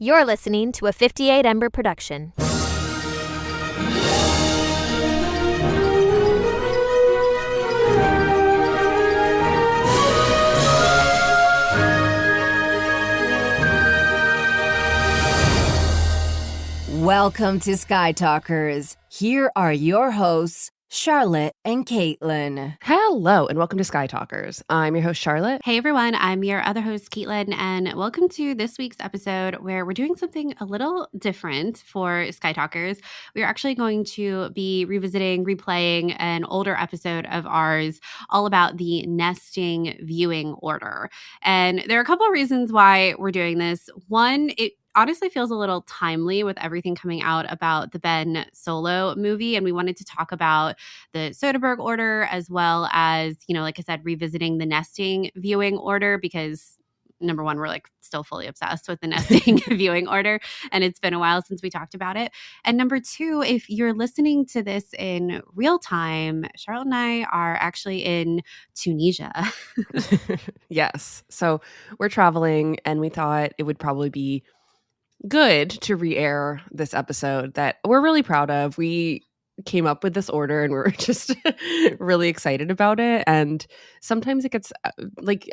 You're listening to a 58 Ember production. Welcome to Sky Talkers. Here are your hosts, Charlotte and Caitlin. Hello, and welcome to Sky Talkers. I'm your host, Charlotte. Hey everyone, I'm your other host, Caitlin, and welcome to this week's episode where we're doing something a little different for Sky Talkers. We're actually going to be replaying an older episode of ours all about the nesting viewing order. And there are a couple of reasons why we're doing this. One, it honestly feels a little timely with everything coming out about the Ben Solo movie. And we wanted to talk about the Soderburgh Order as well as, like I said, revisiting the nesting viewing order because number one, we're still fully obsessed with the nesting viewing order. And it's been a while since we talked about it. And number two, if you're listening to this in real time, Charlotte and I are actually in Tunisia. Yes. So we're traveling and we thought it would probably be good to re-air this episode that we're really proud of. We came up with this order and we're just really excited about it. And sometimes it gets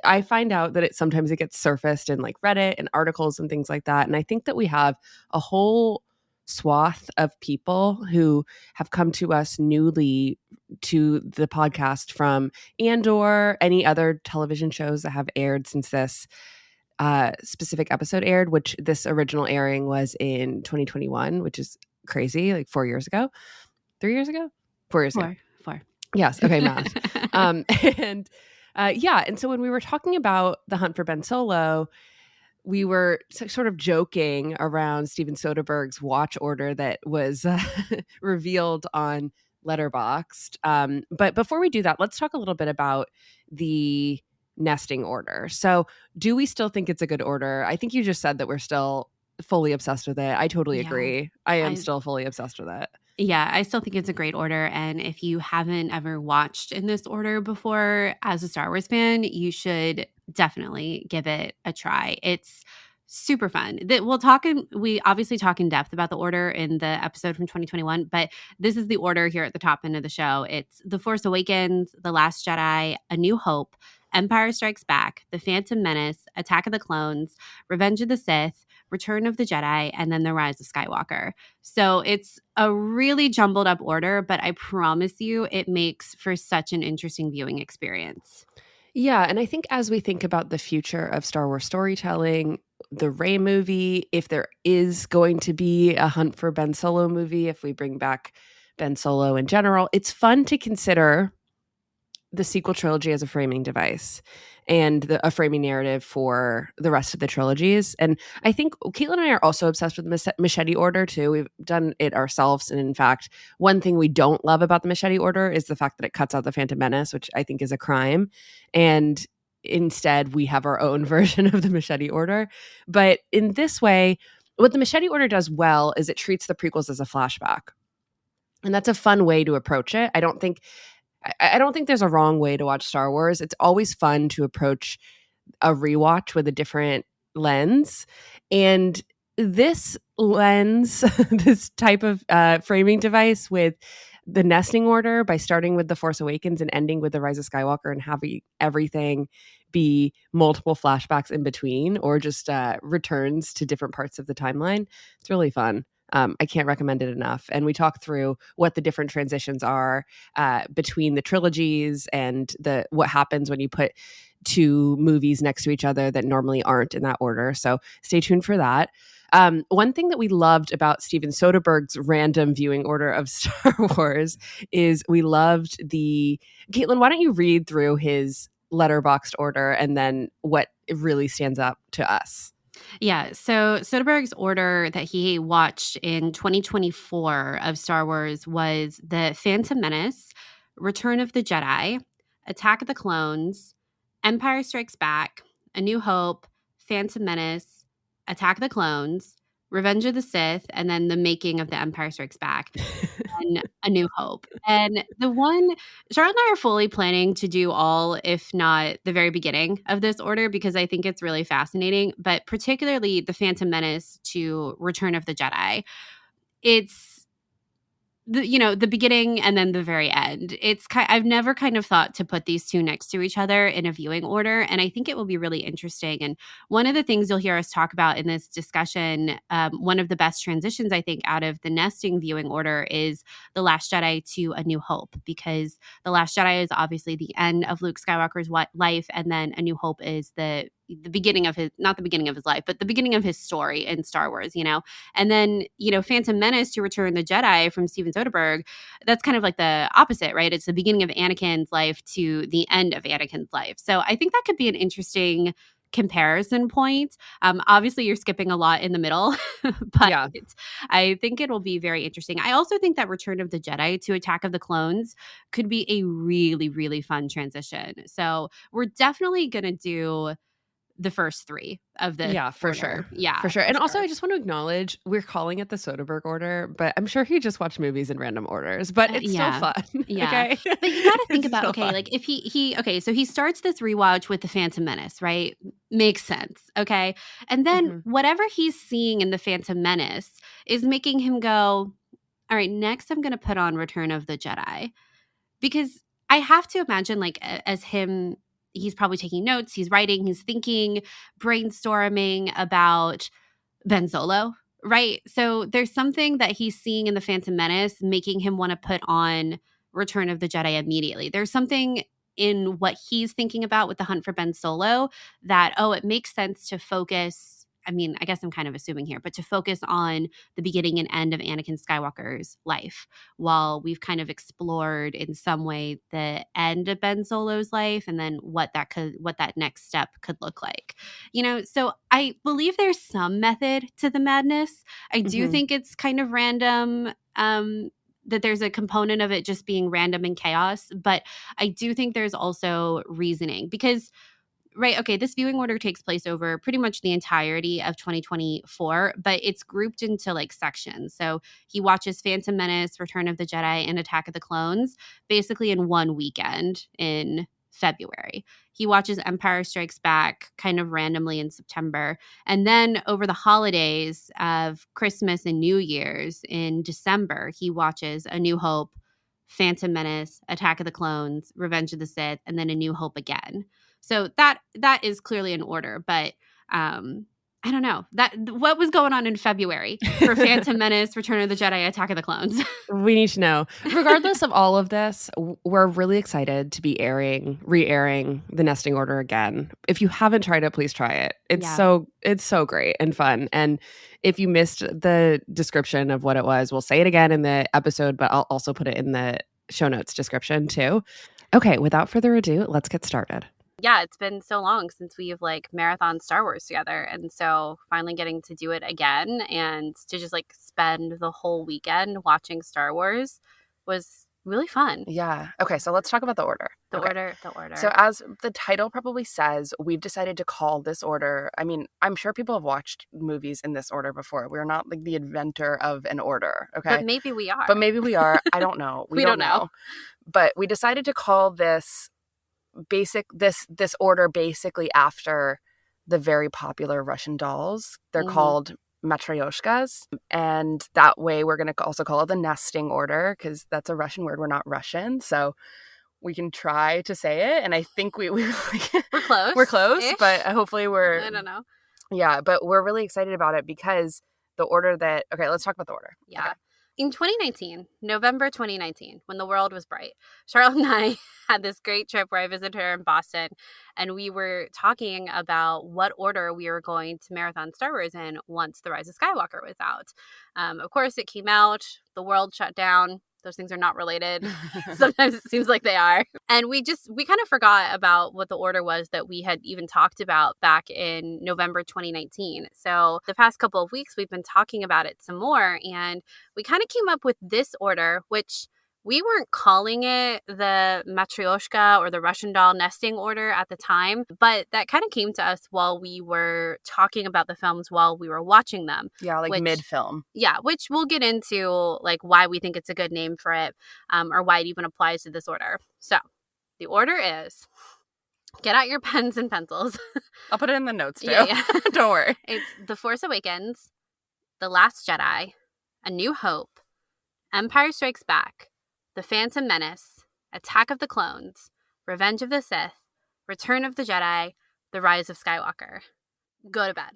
I find out that sometimes it gets surfaced in Reddit and articles and things like that. And I think that we have a whole swath of people who have come to us newly to the podcast from Andor, any other television shows that have aired since this specific episode aired, which this original airing was in 2021, which is crazy, 4 years ago. 3 years ago? 4 years ago. Four. Yes. Okay, math. And so when we were talking about The Hunt for Ben Solo, we were sort of joking around Steven Soderbergh's watch order that was revealed on Letterboxd. But before we do that, let's talk a little bit about the nesting order. So do we still think it's a good order? I think you just said that we're still fully obsessed with it. I totally agree. I am still fully obsessed with it. Yeah, I still think it's a great order. And if you haven't ever watched in this order before as a Star Wars fan, you should definitely give it a try. It's super fun. We obviously talk in depth about the order in the episode from 2021, but this is the order here at the top end of the show. It's The Force Awakens, The Last Jedi, A New Hope, Empire Strikes Back, The Phantom Menace, Attack of the Clones, Revenge of the Sith, Return of the Jedi, and then The Rise of Skywalker. So it's a really jumbled up order, but I promise you it makes for such an interesting viewing experience. Yeah, and I think as we think about the future of Star Wars storytelling, the Rey movie, if there is going to be a Hunt for Ben Solo movie, if we bring back Ben Solo in general, it's fun to consider the sequel trilogy as a framing device and a framing narrative for the rest of the trilogies. And I think Caitlin and I are also obsessed with the Machete Order too. We've done it ourselves. And in fact, one thing we don't love about the Machete Order is the fact that it cuts out the Phantom Menace, which I think is a crime. And instead, we have our own version of the Machete Order. But in this way, what the Machete Order does well is it treats the prequels as a flashback. And that's a fun way to approach it. I don't think there's a wrong way to watch Star Wars. It's always fun to approach a rewatch with a different lens. And this lens, this type of framing device with the nesting order by starting with The Force Awakens and ending with The Rise of Skywalker and having everything be multiple flashbacks in between or just returns to different parts of the timeline, it's really fun. I can't recommend it enough. And we talk through what the different transitions are between the trilogies and what happens when you put two movies next to each other that normally aren't in that order. So stay tuned for that. One thing that we loved about Steven Soderbergh's random viewing order of Star Wars is we loved Caitlin, why don't you read through his Letterboxd order and then what really stands up to us? Yeah, so Soderbergh's order that he watched in 2024 of Star Wars was The Phantom Menace, Return of the Jedi, Attack of the Clones, Empire Strikes Back, A New Hope, Phantom Menace, Attack of the Clones, Revenge of the Sith, and then The Making of the Empire Strikes Back. then A New Hope. And Charlotte and I are fully planning to do all, if not the very beginning of this order, because I think it's really fascinating, but particularly The Phantom Menace to Return of the Jedi. It's the beginning and then the very end. I've never kind of thought to put these two next to each other in a viewing order, and I think it will be really interesting. And one of the things you'll hear us talk about in this discussion, one of the best transitions I think out of the nesting viewing order is The Last Jedi to A New Hope, because The Last Jedi is obviously the end of Luke Skywalker's life, and then A New Hope is the beginning of his, not the beginning of his life, but the beginning of his story in Star Wars, And then, Phantom Menace to Return the Jedi from Steven Soderbergh, that's kind of like the opposite, right? It's the beginning of Anakin's life to the end of Anakin's life. So I think that could be an interesting comparison point. Obviously, you're skipping a lot in the middle, but Yeah. I think it'll be very interesting. I also think that Return of the Jedi to Attack of the Clones could be a really, really fun transition. So we're definitely going to do the first three of the For order. sure. Yeah, For sure. And also, I just want to acknowledge we're calling it the Soderburgh Order, but I'm sure he just watched movies in random orders, but it's still fun. Yeah. Okay. But you got to think It's about, still okay, fun. like if so he starts this rewatch with The Phantom Menace, right? Makes sense. Okay. And then whatever he's seeing in The Phantom Menace is making him go, all right, next I'm going to put on Return of the Jedi. Because I have to imagine, like, as him, he's probably taking notes, he's writing, he's thinking, brainstorming about Ben Solo, right? So there's something that he's seeing in The Phantom Menace making him want to put on Return of the Jedi immediately. There's something in what he's thinking about with the hunt for Ben Solo that, it makes sense to focus. I mean, I guess I'm kind of assuming here, but to focus on the beginning and end of Anakin Skywalker's life, while we've kind of explored in some way the end of Ben Solo's life and then what that next step could look like. So I believe there's some method to the madness. I do think it's kind of random, that there's a component of it just being random and chaos, but I do think there's also reasoning because right. Okay. This viewing order takes place over pretty much the entirety of 2024, but it's grouped into like sections. So he watches Phantom Menace, Return of the Jedi, and Attack of the Clones basically in one weekend in February. He watches Empire Strikes Back kind of randomly in September. And then over the holidays of Christmas and New Year's in December, he watches A New Hope, Phantom Menace, Attack of the Clones, Revenge of the Sith, and then A New Hope again. So that is clearly an order, but I don't know what was going on in February for Phantom Menace, Return of the Jedi, Attack of the Clones. We need to know. Regardless of all of this, we're really excited to be re-airing The Nesting Order again. If you haven't tried it, please try it. It's so great and fun. And if you missed the description of what it was, we'll say it again in the episode, but I'll also put it in the show notes description too. Okay, without further ado, let's get started. Yeah, it's been so long since we've like marathon Star Wars together. And so finally getting to do it again and to just like spend the whole weekend watching Star Wars was really fun. Yeah. Okay, so let's talk about the order. The order. So as the title probably says, we've decided to call this order. I mean, I'm sure people have watched movies in this order before. We're not like the inventor of an order, okay? But maybe we are. I don't know. We don't know. But we decided to call this order basically after the very popular Russian dolls. They're called matryoshkas, and that way we're going to also call it the nesting order because that's a Russian word. We're not Russian, so we can try to say it, and I think we're close. We're close, but hopefully I don't know. Yeah, but we're really excited about it because the order that let's talk about the order. Yeah. Okay. In 2019, November 2019, when the world was bright, Charlotte and I had this great trip where I visited her in Boston, and we were talking about what order we were going to marathon Star Wars in once The Rise of Skywalker was out. Of course, it came out, the world shut down. Those things are not related. Sometimes it seems like they are. And we kind of forgot about what the order was that we had even talked about back in November 2019. So the past couple of weeks, we've been talking about it some more. And we kind of came up with this order, which we weren't calling it the Matryoshka or the Russian doll nesting order at the time, but that kind of came to us while we were talking about the films while we were watching them. Yeah, like mid-film. Yeah, which we'll get into, like, why we think it's a good name for it, or why it even applies to this order. So, the order is, get out your pens and pencils. I'll put it in the notes, too. Yeah. Don't worry. It's The Force Awakens, The Last Jedi, A New Hope, Empire Strikes Back, The Phantom Menace, Attack of the Clones, Revenge of the Sith, Return of the Jedi, The Rise of Skywalker. Go to bed.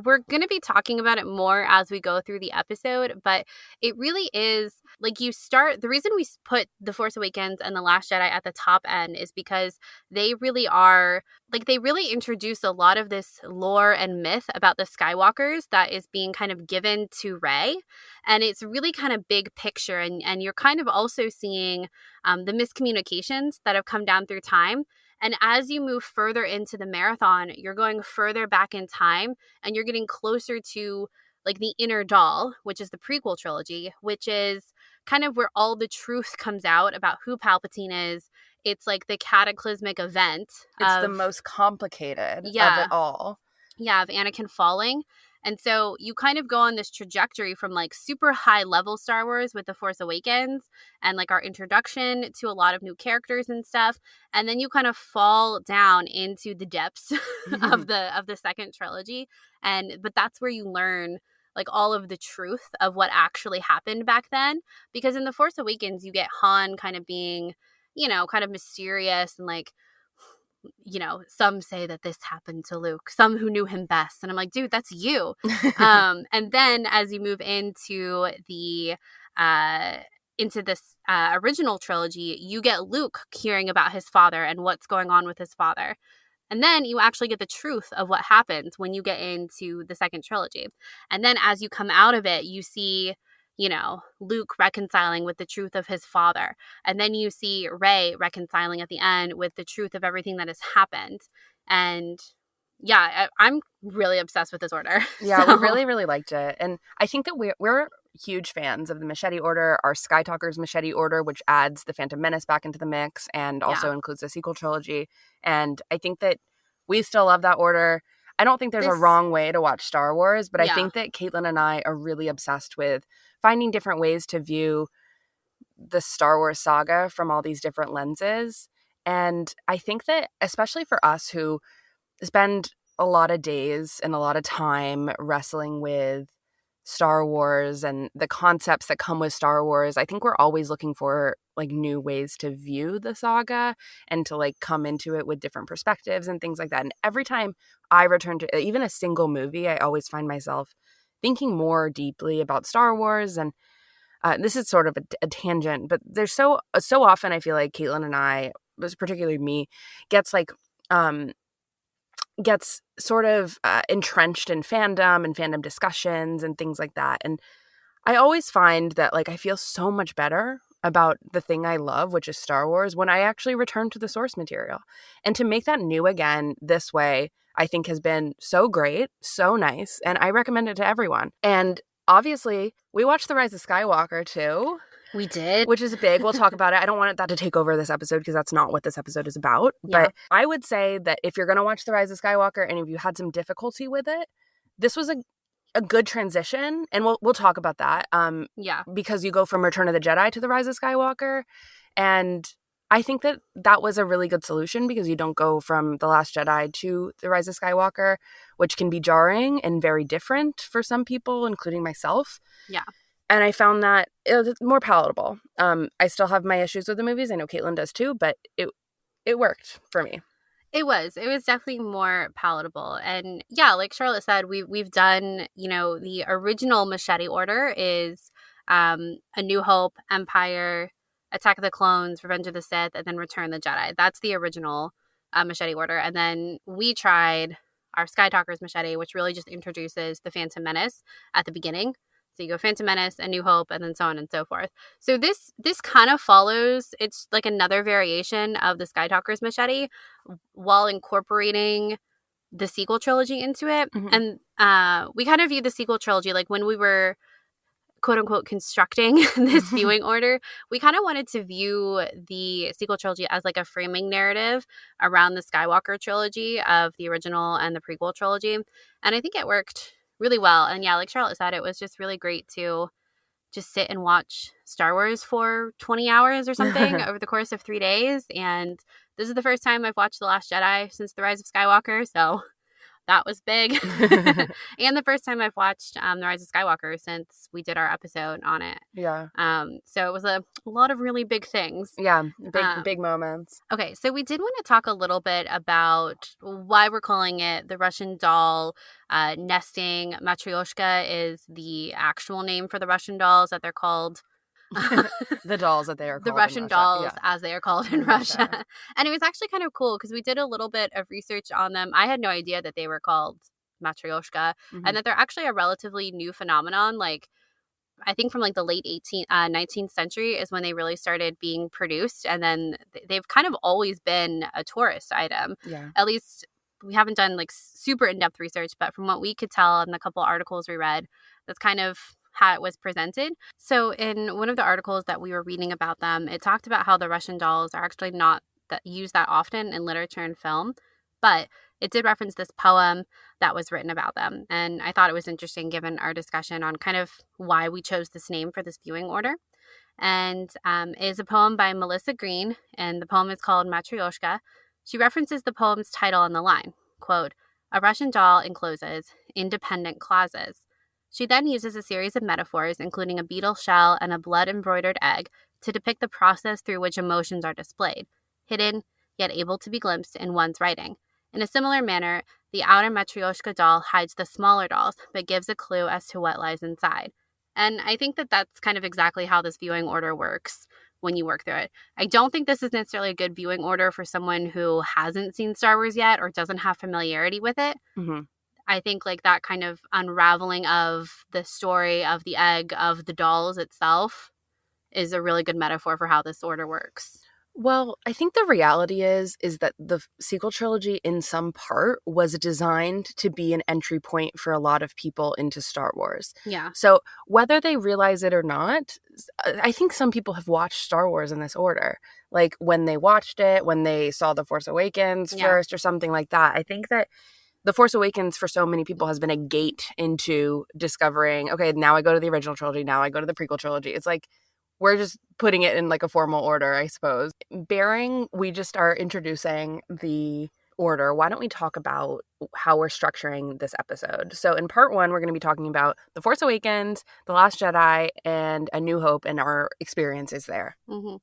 We're going to be talking about it more as we go through the episode, but it really is, like, the reason we put The Force Awakens and The Last Jedi at the top end is because they really are, like, they really introduce a lot of this lore and myth about the Skywalkers that is being kind of given to Rey, and it's really kind of big picture, and you're kind of also seeing the miscommunications that have come down through time. And as you move further into the marathon, you're going further back in time and you're getting closer to, like, the inner doll, which is the prequel trilogy, which is kind of where all the truth comes out about who Palpatine is. It's like the cataclysmic event. It's the most complicated of it all. Yeah, of Anakin falling. And so you kind of go on this trajectory from, like, super high level Star Wars with The Force Awakens and, like, our introduction to a lot of new characters and stuff. And then you kind of fall down into the depths of the second trilogy. But that's where you learn, like, all of the truth of what actually happened back then. Because in The Force Awakens, you get Han kind of being, you know, kind of mysterious and, like, you know, some say that this happened to Luke, some who knew him best. And I'm like, dude, that's you. And then as you move into this original trilogy, you get Luke hearing about his father and what's going on with his father. And then you actually get the truth of what happens when you get into the second trilogy. And then as you come out of it, you see, you know, Luke reconciling with the truth of his father. And then you see Rey reconciling at the end with the truth of everything that has happened. And yeah, I'm really obsessed with this order. Yeah, we really, really liked it. And I think that we're huge fans of the Machete Order, our Sky Talkers Machete Order, which adds the Phantom Menace back into the mix and also includes the sequel trilogy. And I think that we still love that order. I don't think there's a wrong way to watch Star Wars, but I think that Caitlin and I are really obsessed with finding different ways to view the Star Wars saga from all these different lenses. And I think that especially for us who spend a lot of days and a lot of time wrestling with Star Wars and the concepts that come with Star Wars, I think we're always looking for, like, new ways to view the saga and to, like, come into it with different perspectives and things like that. And every time I return to even a single movie, I always find myself thinking more deeply about Star Wars. And this is sort of a tangent, but there's so often I feel like Caitlin and I, particularly me, gets sort of entrenched in fandom and fandom discussions and things like that. And I always find that, like, I feel so much better about the thing I love, which is Star Wars, when I actually return to the source material. And to make that new again this way, I think has been so great, so nice, and I recommend it to everyone. And obviously, we watched The Rise of Skywalker too. We did. Which is big. We'll talk about it. I don't want that to take over this episode because that's not what this episode is about. Yeah. But I would say that if you're going to watch The Rise of Skywalker and if you had some difficulty with it, this was a good transition. And we'll talk about that. Because you go from Return of the Jedi to The Rise of Skywalker. And I think that was a really good solution because you don't go from The Last Jedi to The Rise of Skywalker, which can be jarring and very different for some people, including myself. Yeah. And I found that it was more palatable. I still have my issues with the movies. I know Caitlin does too, but it worked for me. It was definitely more palatable. And yeah, like Charlotte said, we've done, you know, the original Machete Order is A New Hope, Empire, Attack of the Clones, Revenge of the Sith, and then Return of the Jedi. That's the original Machete Order. And then we tried our Sky Talkers Machete, which really just introduces the Phantom Menace at the beginning. So you go Phantom Menace, A New Hope, and then so on and so forth. So this kind of follows, it's like another variation of the Sky Talkers Machete while incorporating the sequel trilogy into it. Mm-hmm. And we kind of view the sequel trilogy, like when we were quote unquote constructing this viewing order, we kind of wanted to view the sequel trilogy as like a framing narrative around the Skywalker trilogy of the original and the prequel trilogy. And I think it worked really well. And yeah, like Charlotte said, it was just really great to just sit and watch Star Wars for 20 hours or something over the course of 3 days. And this is the first time I've watched The Last Jedi since The Rise of Skywalker. So that was big. And the first time I've watched The Rise of Skywalker since we did our episode on it. Yeah. So it was a lot of really big things. Yeah. Big moments. Okay. So we did want to talk a little bit about why we're calling it the Russian doll nesting. Matryoshka is the actual name for the Russian dolls that they're called. The dolls that they are called the Russian in dolls, yeah. as they are called in Russia. And it was actually kind of cool because we did a little bit of research on them. I had no idea that they were called Matryoshka and that they're actually a relatively new phenomenon. Like, I think from like the late 19th century is when they really started being produced. And then they've kind of always been a tourist item. Yeah. At least we haven't done like super in-depth research, but from what we could tell in the couple articles we read, that's kind of how it was presented. So in one of the articles that we were reading about them, it talked about how the Russian dolls are actually not used that often in literature and film, but it did reference this poem that was written about them. And I thought it was interesting given our discussion on kind of why we chose this name for this viewing order. And it is a poem by Melissa Green, and the poem is called Matryoshka. She references the poem's title in the line, quote, "A Russian doll encloses independent clauses." She then uses a series of metaphors, including a beetle shell and a blood-embroidered egg, to depict the process through which emotions are displayed, hidden, yet able to be glimpsed in one's writing. In a similar manner, the outer Matryoshka doll hides the smaller dolls, but gives a clue as to what lies inside. And I think that that's kind of exactly how this viewing order works when you work through it. I don't think this is necessarily a good viewing order for someone who hasn't seen Star Wars yet or doesn't have familiarity with it. Mm-hmm. I think like that kind of unraveling of the story of the egg of the dolls itself is a really good metaphor for how this order works. Well, I think the reality is that the sequel trilogy in some part was designed to be an entry point for a lot of people into Star Wars. Yeah. So whether they realize it or not, I think some people have watched Star Wars in this order. Like when they watched it, when they saw The Force Awakens first or something like that. I think that The Force Awakens for so many people has been a gate into discovering, okay, now I go to the original trilogy, now I go to the prequel trilogy. It's like we're just putting it in like a formal order, I suppose. Bearing, we just are introducing the order. Why don't we talk about how we're structuring this episode? So in part one, we're going to be talking about The Force Awakens, The Last Jedi, and A New Hope and our experiences there. Mm-hmm.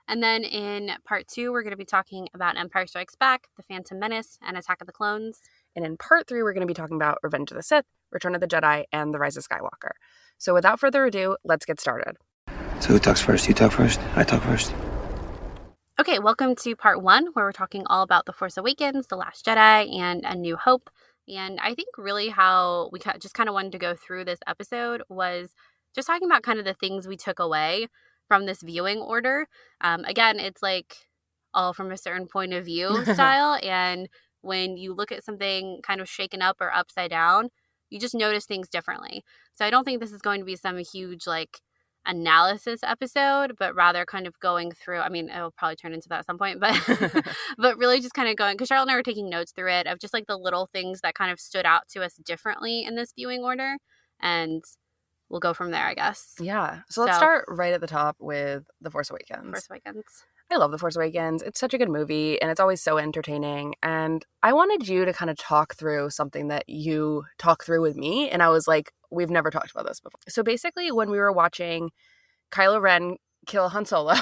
And then in part two, we're going to be talking about Empire Strikes Back, The Phantom Menace, and Attack of the Clones. And in part three, we're going to be talking about Revenge of the Sith, Return of the Jedi, and The Rise of Skywalker. So without further ado, let's get started. So who talks first? You talk first? I talk first. Okay, welcome to part one, where we're talking all about The Force Awakens, The Last Jedi, and A New Hope. And I think really how we just kind of wanted to go through this episode was just talking about kind of the things we took away from this viewing order. Again, it's like all from a certain point of view style. And when you look at something kind of shaken up or upside down, you just notice things differently. So I don't think this is going to be some huge like analysis episode, but rather kind of going through, I mean, it'll probably turn into that at some point, but but really just kind of going, because Charlotte and I were taking notes through it of just like the little things that kind of stood out to us differently in this viewing order, and we'll go from there, I guess. Yeah. So let's start right at the top with The Force Awakens. Force Awakens. I love The Force Awakens. It's such a good movie, and it's always so entertaining. And I wanted you to kind of talk through something that you talk through with me, and I was like, we've never talked about this before. So basically, when we were watching Kylo Ren kill Han Solo,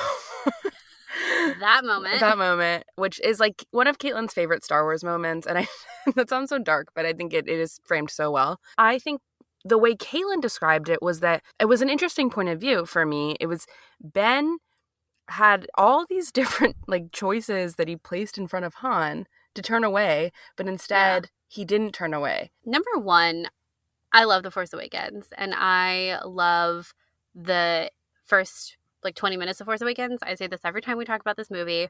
that moment, which is like one of Caitlin's favorite Star Wars moments, and that sounds so dark, but I think it is framed so well. I think the way Caitlin described it was that it was an interesting point of view for me. It was Ben had all these different like choices that he placed in front of Han to turn away, but instead he didn't turn away. Number one, I love The Force Awakens, and I love the first like 20 minutes of Force Awakens. I say this every time we talk about this movie.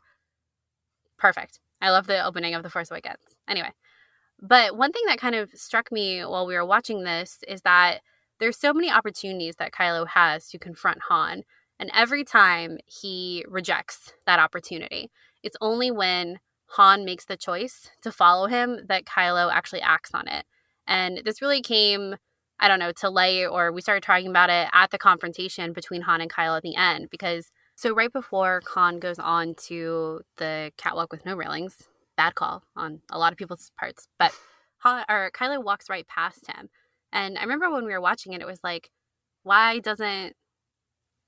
Perfect. I love the opening of The Force Awakens. Anyway, but one thing that kind of struck me while we were watching this is that there's so many opportunities that Kylo has to confront Han, and every time he rejects that opportunity. It's only when Han makes the choice to follow him that Kylo actually acts on it. And this really came, I don't know, to light, or we started talking about it at the confrontation between Han and Kylo at the end. Because so right before Han goes on to the catwalk with no railings, bad call on a lot of people's parts, but Kylo walks right past him. And I remember when we were watching it, it was like, why doesn't,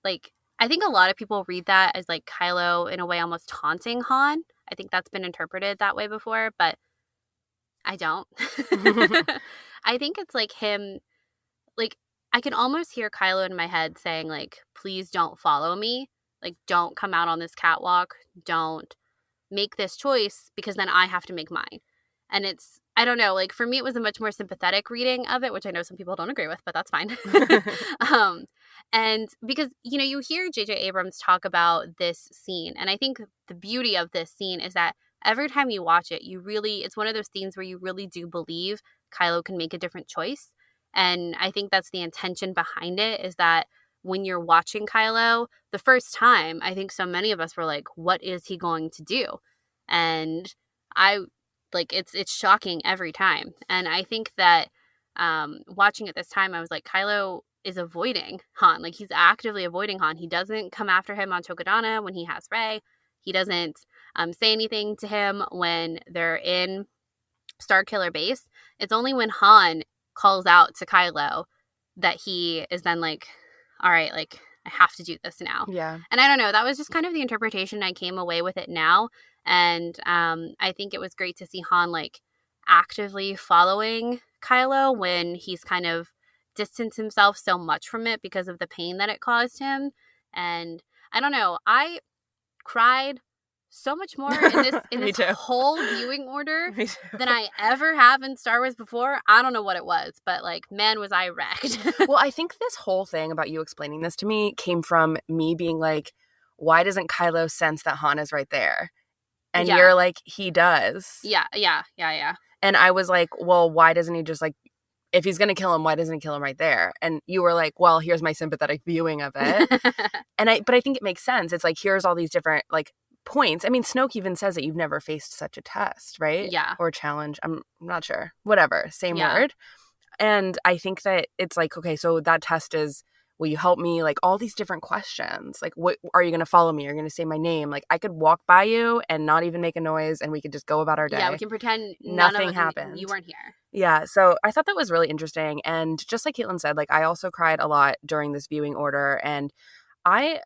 like, I think a lot of people read that as like Kylo in a way almost taunting Han. I think that's been interpreted that way before, but I don't. I think it's like him, like, I can almost hear Kylo in my head saying like, please don't follow me. Like, don't come out on this catwalk. Don't make this choice because then I have to make mine. And it's, I don't know, like for me, it was a much more sympathetic reading of it, which I know some people don't agree with, but that's fine. And because, you know, you hear J.J. Abrams talk about this scene. And I think the beauty of this scene is that every time you watch it, it's one of those scenes where you really do believe Kylo can make a different choice. And I think that's the intention behind it, is that when you're watching Kylo, the first time, I think so many of us were like, what is he going to do? And it's shocking every time. And I think that watching it this time, I was like, Kylo is avoiding Han. Like, he's actively avoiding Han. He doesn't come after him on Tokodana when he has Rey. He doesn't say anything to him when they're in Starkiller Base. It's only when Han calls out to Kylo that he is then like, all right, like, I have to do this now. Yeah. And I don't know, that was just kind of the interpretation I came away with it now. And I think it was great to see Han like actively following Kylo when he's kind of distanced himself so much from it because of the pain that it caused him. And I don't know, I cried so much more in this whole viewing order than I ever have in Star Wars before. I don't know what it was, but like, man, was I wrecked. Well, I think this whole thing about you explaining this to me came from me being like, why doesn't Kylo sense that Han is right there? And you're like, he does. Yeah. And I was like, well, why doesn't he just like, if he's going to kill him, why doesn't he kill him right there? And you were like, well, here's my sympathetic viewing of it. But I think it makes sense. It's like, here's all these different like points. I mean, Snoke even says that you've never faced such a test, right? Yeah. Or challenge. I'm not sure. Whatever. Same word. And I think that it's like, okay, so that test is, will you help me? Like all these different questions. Like, what are you going to follow me? You're going to say my name. Like I could walk by you and not even make a noise and we could just go about our day. Yeah, we can pretend nothing happened. You weren't here. Yeah. So I thought that was really interesting. And just like Caitlin said, like I also cried a lot during this viewing order. And I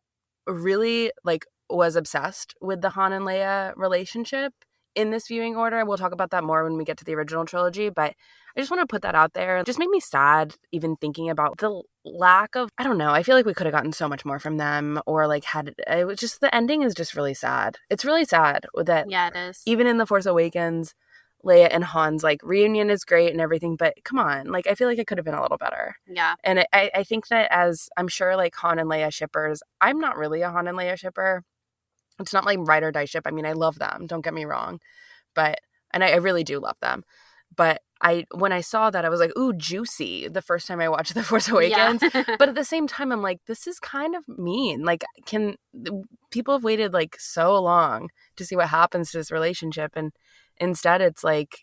really like was obsessed with the Han and Leia relationship in this viewing order. We'll talk about that more when we get to the original trilogy, but I just want to put that out there. It just made me sad even thinking about the lack of, I don't know, I feel like we could have gotten so much more from them, or like it was just, the ending is just really sad. It's really sad that it is. Even in The Force Awakens, Leia and Han's like reunion is great and everything, but come on, like I feel like it could have been a little better. Yeah. And I think that, as I'm sure like Han and Leia shippers, I'm not really a Han and Leia shipper. It's not like ride or die ship. I mean, I love them, don't get me wrong, and I really do love them. But when I saw that, I was like, ooh, juicy, the first time I watched The Force Awakens. Yeah. But at the same time, I'm like, this is kind of mean. Like, people have waited like so long to see what happens to this relationship, and instead it's like,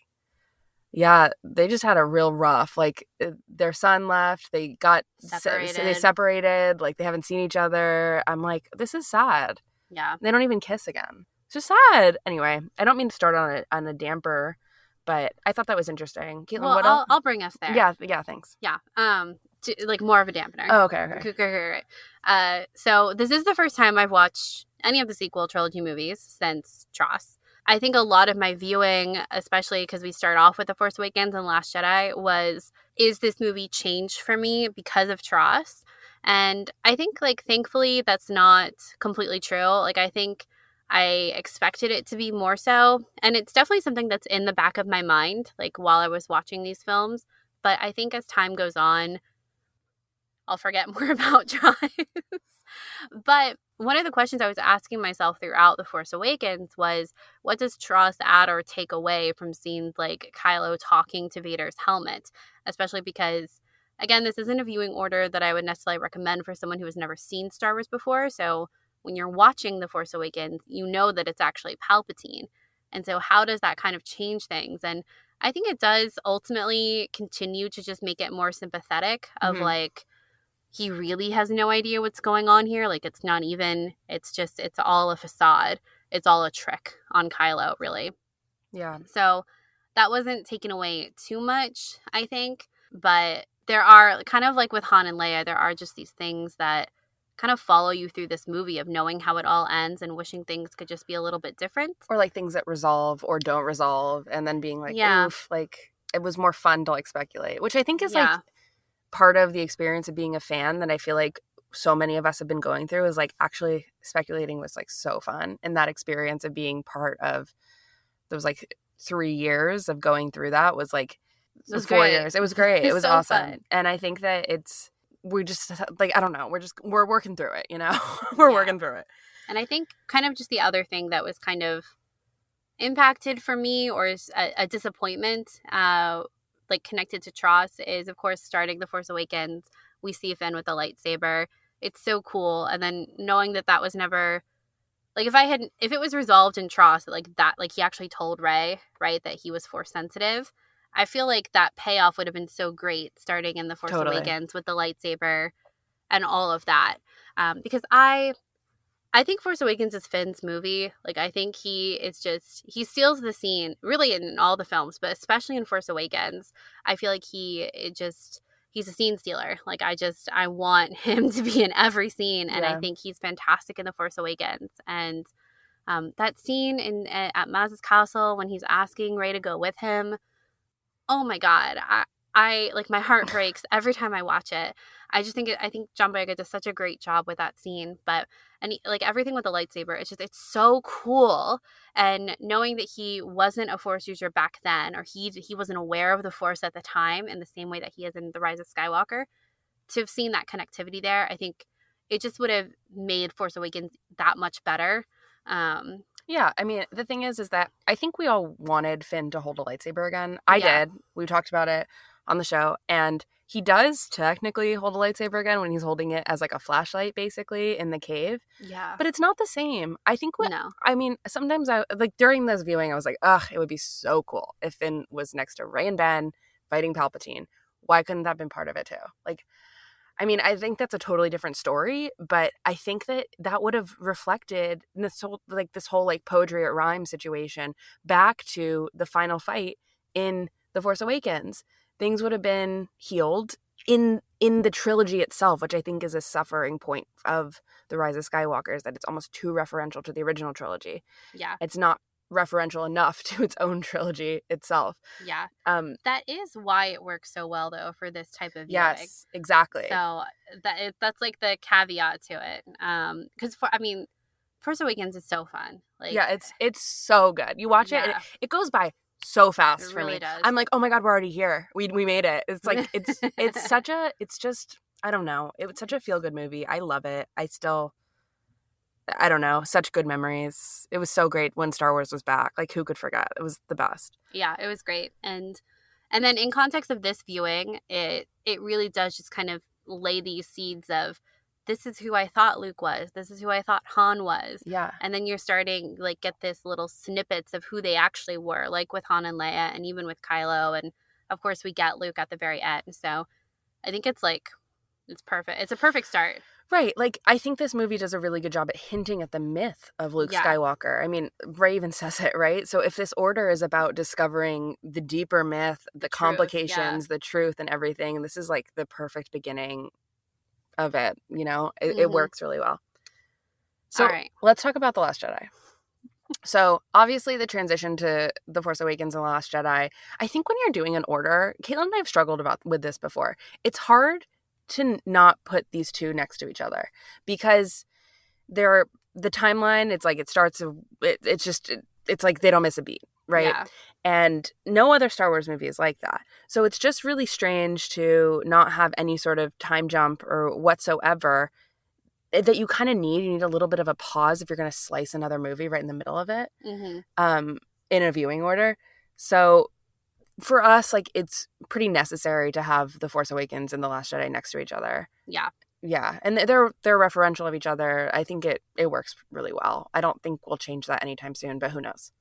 yeah, they just had a real rough, like their son left, they got separated, like they haven't seen each other. I'm like, this is sad. Yeah. They don't even kiss again. It's just sad. Anyway, I don't mean to start on a damper, but I thought that was interesting. Caitlin, well, what else? I'll bring us there. Yeah, thanks. Yeah. To, like more of a dampener. Oh, okay. Great. So this is the first time I've watched any of the sequel trilogy movies since TROS. I think a lot of my viewing, especially because we start off with The Force Awakens and Last Jedi, is this movie changed for me because of TROS? And I think, like, thankfully, that's not completely true. Like, I think I expected it to be more so. And it's definitely something that's in the back of my mind, like, while I was watching these films. But I think as time goes on, I'll forget more about TROS. But one of the questions I was asking myself throughout The Force Awakens was, what does TROS add or take away from scenes like Kylo talking to Vader's helmet? Especially because again, this isn't a viewing order that I would necessarily recommend for someone who has never seen Star Wars before. So when you're watching The Force Awakens, you know that it's actually Palpatine. And so how does that kind of change things? And I think it does ultimately continue to just make it more sympathetic of like, he really has no idea what's going on here. Like, it's not even, it's all a facade. It's all a trick on Kylo, really. Yeah. So that wasn't taken away too much, I think. But there are, kind of like with Han and Leia, there are just these things that kind of follow you through this movie of knowing how it all ends and wishing things could just be a little bit different. Or like things that resolve or don't resolve, and then being like, oof, like it was more fun to like speculate, which I think is like part of the experience of being a fan that I feel like so many of us have been going through, is like actually speculating was like so fun. And that experience of being part of those like 3 years of going through that was like, it was 4 years. It was great. It was so awesome. Fun. And I think that we just like, I don't know, we're working through it, you know. We're working through it. And I think kind of just the other thing that was kind of impacted for me, or is a disappointment, like connected to Tross, is of course starting The Force Awakens, we see Finn with a lightsaber. It's so cool. And then knowing that was never, like, if it was resolved in Tross, like that, like he actually told Rey, right, that he was Force sensitive, I feel like that payoff would have been so great starting in The Force Awakens with the lightsaber and all of that. Because I think Force Awakens is Finn's movie. Like, I think he steals the scene, really in all the films, but especially in Force Awakens. I feel like he's a scene stealer. Like, I want him to be in every scene, and I think he's fantastic in The Force Awakens. And that scene at Maz's castle when he's asking Rey to go with him, oh my God, I like, my heart breaks every time I watch it. I think John Boyega does such a great job with that scene. And like everything with the lightsaber, it's so cool. And knowing that he wasn't a Force user back then, or he wasn't aware of the Force at the time in the same way that he is in The Rise of Skywalker, to have seen that connectivity there, I think it just would have made Force Awakens that much better. Yeah, I mean, the thing is that I think we all wanted Finn to hold a lightsaber again. I did. We talked about it on the show, and he does technically hold a lightsaber again when he's holding it as like a flashlight, basically, in the cave. Yeah. But it's not the same. I think No. I mean, sometimes during this viewing, I was like, ugh, it would be so cool if Finn was next to Rey and Ben fighting Palpatine. Why couldn't that have been part of it too? Like, I mean, I think that's a totally different story, but I think that would have reflected this whole poetry at rhyme situation back to the final fight in The Force Awakens. Things would have been healed in the trilogy itself, which I think is a suffering point of The Rise of Skywalker, is that it's almost too referential to the original trilogy. Yeah. It's not referential enough to its own trilogy itself. Yeah. That is why it works so well, though, for this type of viewing. Yes, exactly. So that's like the caveat to it. Because Force Awakens is so fun. Like, yeah, it's so good. You watch it, and it goes by so fast for me. Does. I'm like, oh my God, we're already here. We made it. It's like it's just I don't know. It was such a feel good movie. I love it. I don't know, such good memories. It was so great when Star Wars was back. Like, who could forget? It was the best. Yeah, it was great. And then in context of this viewing, it really does just kind of lay these seeds of, this is who I thought Luke was. This is who I thought Han was. Yeah. And then you're starting, like, get this little snippets of who they actually were, like with Han and Leia, and even with Kylo. And of course we get Luke at the very end. So I think it's perfect. It's a perfect start. Right. Like, I think this movie does a really good job at hinting at the myth of Luke Skywalker. I mean, Rey even says it, right? So if this order is about discovering the deeper myth, the complications, the truth, and everything, this is like the perfect beginning of it, you know? It works really well. So let's talk about The Last Jedi. So obviously the transition to The Force Awakens and The Last Jedi, I think when you're doing an order, Caitlin and I have struggled with this before. It's hard to not put these two next to each other, because the timeline, it's like it's like they don't miss a beat, right? Yeah. And no other Star Wars movie is like that. So it's just really strange to not have any sort of time jump or whatsoever that you kind of need. You need a little bit of a pause if you're going to slice another movie right in the middle of it, in a viewing order. So for us, like, it's pretty necessary to have The Force Awakens and The Last Jedi next to each other. Yeah. Yeah, and they're referential of each other. I think it works really well. I don't think we'll change that anytime soon, but who knows?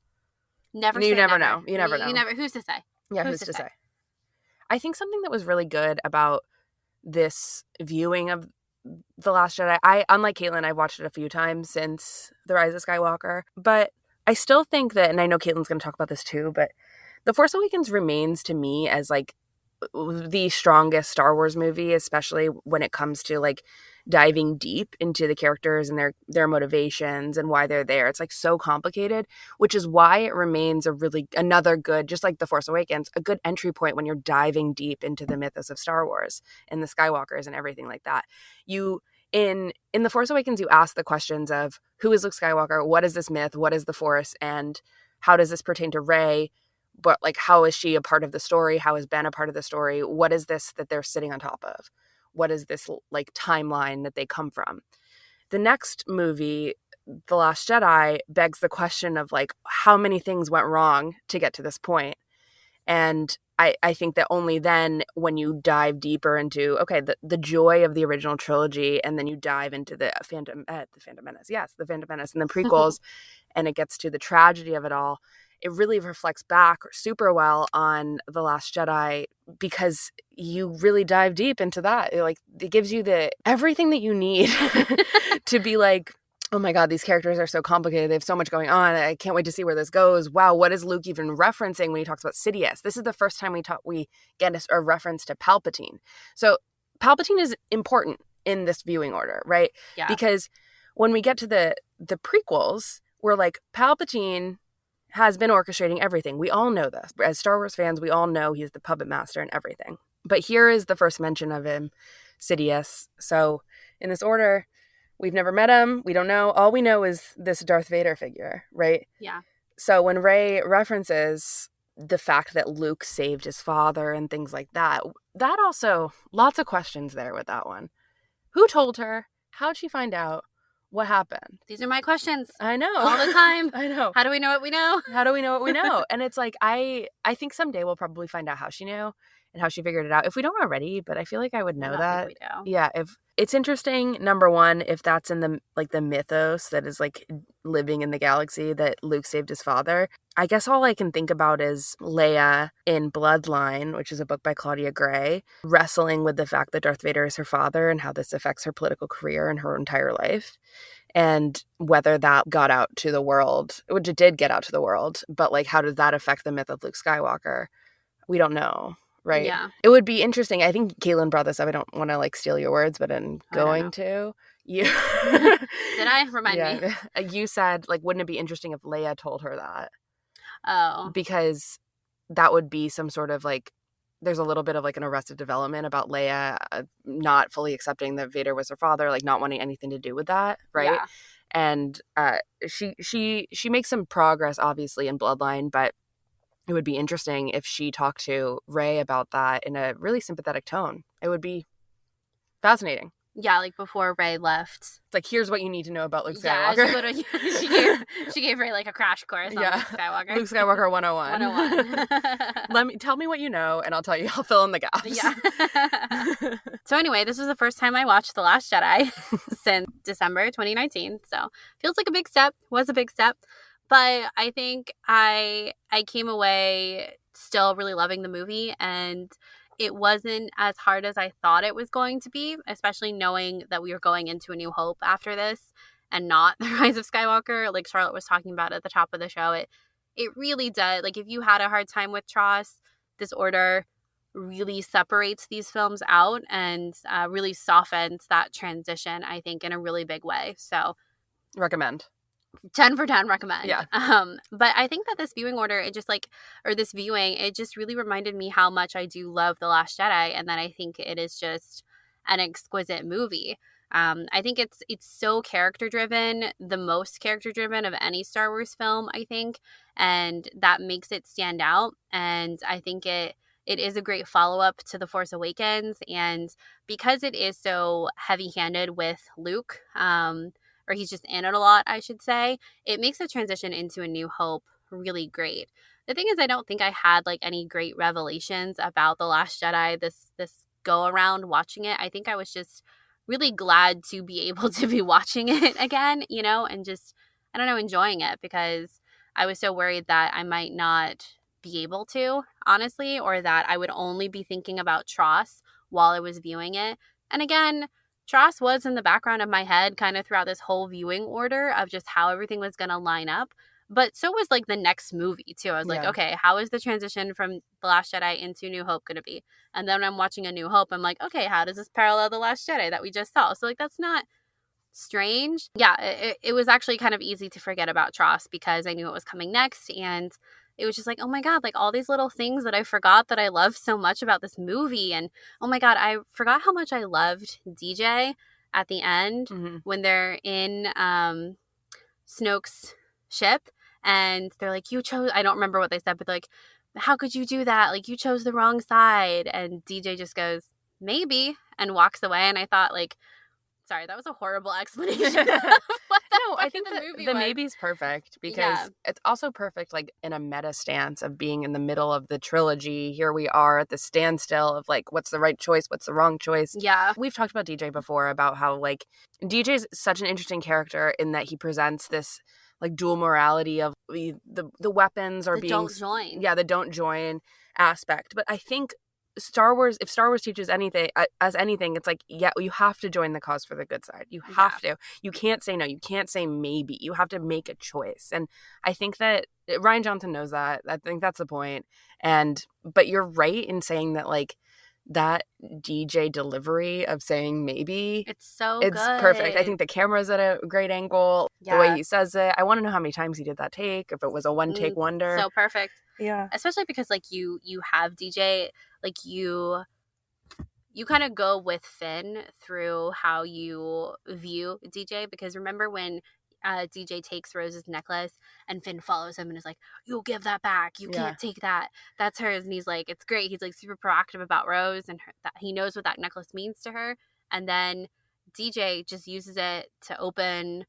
You never know. You never know. Who's to say? Yeah, who's to say? I think something that was really good about this viewing of The Last Jedi, unlike Caitlin, I've watched it a few times since The Rise of Skywalker, but I still think that, and I know Caitlin's going to talk about this too, but The Force Awakens remains to me as like the strongest Star Wars movie, especially when it comes to like diving deep into the characters and their motivations and why they're there. It's like so complicated, which is why it remains another good, just like The Force Awakens, a good entry point when you're diving deep into the mythos of Star Wars and the Skywalkers and everything like that. In The Force Awakens, you ask the questions of who is Luke Skywalker, what is this myth, what is the Force, and how does this pertain to Rey? But like, how is she a part of the story? How is Ben a part of the story? What is this that they're sitting on top of? What is this like timeline that they come from? The next movie, The Last Jedi, begs the question of like, how many things went wrong to get to this point? And I think that only then, when you dive deeper into, okay, the joy of the original trilogy, and then you dive into the Phantom Menace, yes, the Phantom Menace, and the prequels, and it gets to the tragedy of it all, it really reflects back super well on The Last Jedi, because you really dive deep into that. It gives you everything that you need to be like, oh my God, these characters are so complicated. They have so much going on. I can't wait to see where this goes. Wow, what is Luke even referencing when he talks about Sidious? This is the first time we get a reference to Palpatine. So Palpatine is important in this viewing order, right? Yeah. Because when we get to the prequels, we're like, Palpatine has been orchestrating everything. We all know this. As Star Wars fans, we all know he's the puppet master and everything. But here is the first mention of him, Sidious. So in this order, we've never met him. We don't know. All we know is this Darth Vader figure, right? Yeah. So when Rey references the fact that Luke saved his father and things like that also, lots of questions there with that one. Who told her? How'd she find out? What happened? These are my questions. I know. All the time. I know. How do we know what we know? How do we know what we know? And it's like, I think someday we'll probably find out how she knew and how she figured it out. If we don't already, but I feel like I would know that. We do. Yeah. If it's interesting, number one, if that's in the mythos that is like living in the galaxy, that Luke saved his father. I guess all I can think about is Leia in Bloodline, which is a book by Claudia Gray, wrestling with the fact that Darth Vader is her father and how this affects her political career and her entire life. And whether that got out to the world, which it did get out to the world, but like, how does that affect the myth of Luke Skywalker? We don't know, right? Yeah. It would be interesting. I think Caitlin brought this up. I don't want to like steal your words, but I'm going to. You Did I? Remind me. You said, like, wouldn't it be interesting if Leia told her that? Oh. Because that would be some sort of like, there's a little bit of like an Arrested Development about Leia not fully accepting that Vader was her father, like not wanting anything to do with that, right? Yeah. And she makes some progress, obviously, in Bloodline, but it would be interesting if she talked to Rey about that in a really sympathetic tone. It would be fascinating. Yeah, like before Rey left. It's like, here's what you need to know about Luke Skywalker. Yeah, she gave Rey like a crash course on Luke Skywalker. Luke Skywalker 101. 101. Tell me what you know, and I'll tell you. I'll fill in the gaps. Yeah. So anyway, this was the first time I watched The Last Jedi since December 2019. So feels like a big step. Was a big step. But I think I came away still really loving the movie, and it wasn't as hard as I thought it was going to be, especially knowing that we were going into A New Hope after this and not The Rise of Skywalker. Like Charlotte was talking about at the top of the show, it really does. Like, if you had a hard time with TROS, this order really separates these films out and really softens that transition, I think, in a really big way. So recommend. 10 for 10 recommend. Yeah. But I think that this viewing order, it just really reminded me how much I do love The Last Jedi, and that I think it is just an exquisite movie. I think it's so character driven, the most character driven of any Star Wars film, I think, and that makes it stand out. And I think it is a great follow-up to The Force Awakens, and because it is so heavy-handed with Luke, or he's just in it a lot, I should say, it makes the transition into A New Hope really great. the thing is, I don't think I had like any great revelations about The Last Jedi this go around watching it. I think I was just really glad to be able to be watching it again, you know, and just, I don't know, enjoying it, because I was so worried that I might not be able to, honestly, or that I would only be thinking about Tross while I was viewing it. And again, Tross was in the background of my head kind of throughout this whole viewing order of just how everything was going to line up. But so was like the next movie too. I was like, okay, how is the transition from The Last Jedi into New Hope going to be? And then I'm watching A New Hope, I'm like, okay, how does this parallel The Last Jedi that we just saw? So like, that's not strange. Yeah, it was actually kind of easy to forget about Tross because I knew it was coming next. And it was just like, oh my God, like all these little things that I forgot that I loved so much about this movie. And oh my God, I forgot how much I loved DJ at the end when they're in Snoke's ship. And they're like, you chose, I don't remember what they said, but like, how could you do that? Like, you chose the wrong side. And DJ just goes, maybe, and walks away. And I thought, like, sorry, that was a horrible explanation. No, I think the maybe's perfect because it's also perfect, like, in a meta stance of being in the middle of the trilogy. Here we are at the standstill of, like, what's the right choice? What's the wrong choice? Yeah. We've talked about DJ before, about how, like, DJ's such an interesting character in that he presents this, like, dual morality of the weapons are being don't join. Yeah, the don't join aspect. But I think Star Wars, if Star Wars teaches anything, it's like, yeah, you have to join the cause for the good side. You have to. You can't say no. You can't say maybe. You have to make a choice. And I think that Rian Johnson knows that. I think that's the point. But you're right in saying that, like, that DJ delivery of saying maybe, it's good. Perfect. I think the camera's at a great angle. The way he says it. I want to know how many times he did that take, if it was a one take wonder. So perfect. Yeah. Especially because, like, you have DJ, like, you kind of go with Finn through how you view DJ, because remember when DJ takes Rose's necklace and Finn follows him and is like, you'll give that back, you can't take that, that's hers. And he's like, it's great, he's like super proactive about Rose and that he knows what that necklace means to her. And then DJ just uses it to open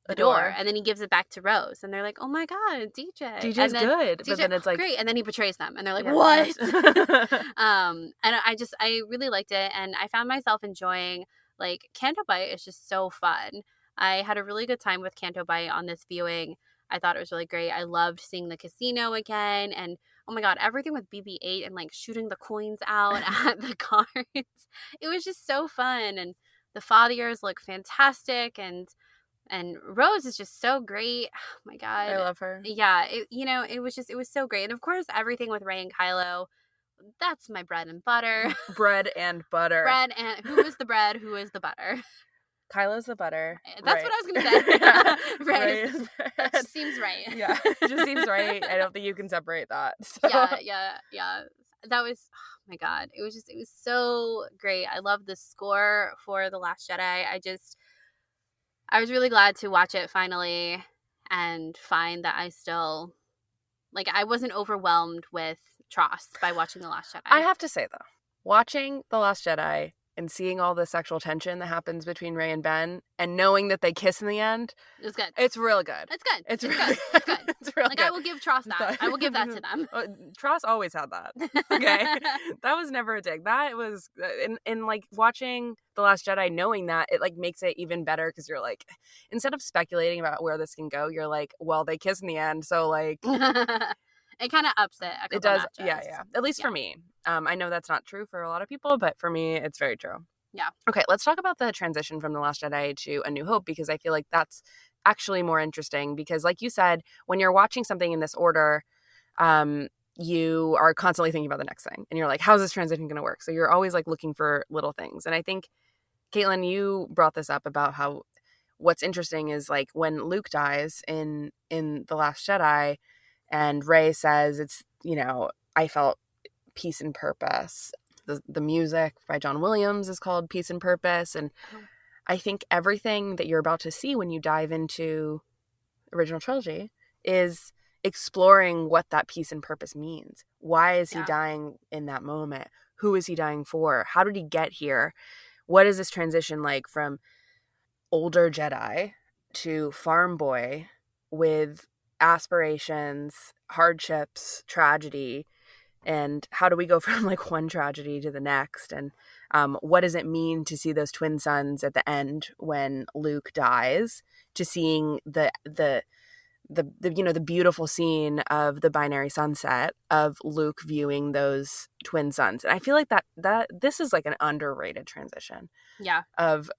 the door, and then he gives it back to Rose, and they're like, oh my God, DJ's good. But then it's like, great, and then he betrays them, and they're like, what? And I really liked it, and I found myself enjoying, like, Canto Bight is just so fun. I had a really good time with Canto Bight on this viewing. I thought it was really great. I loved seeing the casino again, and oh my God, everything with BB-8 and, like, shooting the coins out at the cards. It was just so fun, and the fathiers look fantastic, and Rose is just so great. Oh my God, I love her. Yeah, it was so great, and of course everything with Rey and Kylo. That's my bread and butter. Bread and butter. Bread and who is the bread? Who is the butter? Kylo's the butter. That's what I was gonna say. Right. That just seems right. Yeah, it just seems right. I don't think you can separate that. So. Yeah. That was, oh my God. It was so great. I love the score for The Last Jedi. I was really glad to watch it finally and find that I still, like, I wasn't overwhelmed with Tross by watching The Last Jedi. I have to say, though, watching The Last Jedi and seeing all the sexual tension that happens between Rey and Ben and knowing that they kiss in the end. It's good. It's real good. It's good. It's really good. It's good. It's real like, good. I will give Tross that. I will give that to them. Tross always had that. Okay. That was never a dig. That was, in like, watching The Last Jedi, knowing that, it, like, makes it even better because you're like, instead of speculating about where this can go, you're like, well, they kiss in the end, so, like. It kind of ups it. It does. Yeah. At least for me. I know that's not true for a lot of people, but for me, it's very true. Yeah. Okay, let's talk about the transition from The Last Jedi to A New Hope, because I feel like that's actually more interesting because, like you said, when you're watching something in this order, you are constantly thinking about the next thing. And you're like, how's this transition going to work? So you're always, like, looking for little things. And I think, Caitlin, you brought this up about how what's interesting is, like, when Luke dies in The Last Jedi and Rey says, it's, I felt peace and purpose. The music by John Williams is called Peace and Purpose. And I think everything that you're about to see when you dive into original trilogy is exploring what that peace and purpose means. Why is he dying in that moment? Who is he dying for? How did he get here? What is this transition like from older Jedi to farm boy with aspirations, hardships, tragedy, and how do we go from like one tragedy to the next, and what does it mean to see those twin sons at the end when Luke dies, to seeing the the beautiful scene of the binary sunset of Luke viewing those twin sons. And I feel like that this is like an underrated transition of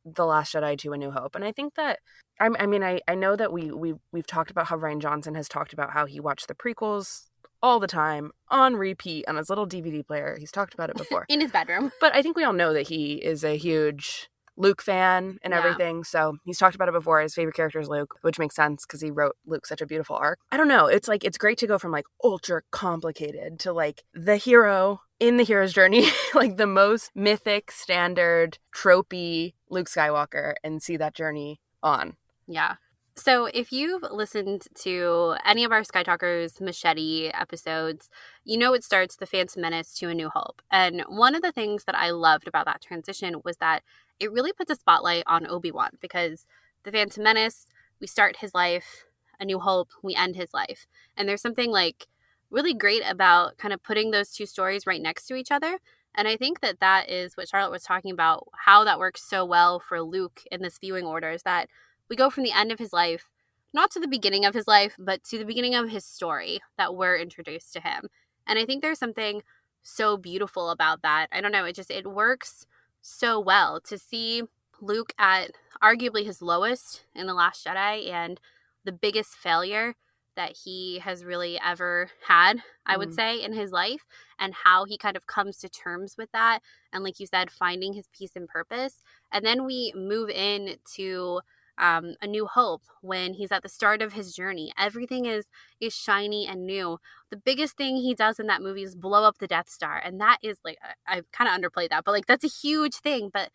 The Last Jedi to A New Hope. And I think that I know that we've talked about how Rian Johnson has talked about how he watched the prequels all the time on repeat on his little DVD player. He's talked about it before. In his bedroom. But I think we all know that he is a huge Luke fan and everything. So he's talked about it before. His favorite character is Luke, which makes sense because he wrote Luke such a beautiful arc. I don't know. It's like, it's great to go from like ultra complicated to like the hero in the hero's journey, like the most mythic, standard, tropey Luke Skywalker, and see that journey on. Yeah. So if you've listened to any of our Sky Talkers Machete episodes, you know it starts The Phantom Menace to A New Hope. And one of the things that I loved about that transition was that it really puts a spotlight on Obi-Wan, because The Phantom Menace, we start his life, A New Hope, we end his life. And there's something like really great about kind of putting those two stories right next to each other. And I think that that is what Charlotte was talking about, how that works so well for Luke in this viewing order, is that we go from the end of his life, not to the beginning of his life, but to the beginning of his story that we're introduced to him. And I think there's something so beautiful about that. I don't know, it works so well to see Luke at arguably his lowest in The Last Jedi and the biggest failure that he has really ever had, I would say, in his life, and how he kind of comes to terms with that. And like you said, finding his peace and purpose. And then we move into A New Hope, when he's at the start of his journey. Everything is shiny and new. The biggest thing he does in that movie is blow up the Death Star, and that is like, I kind of underplayed that, but like that's a huge thing. But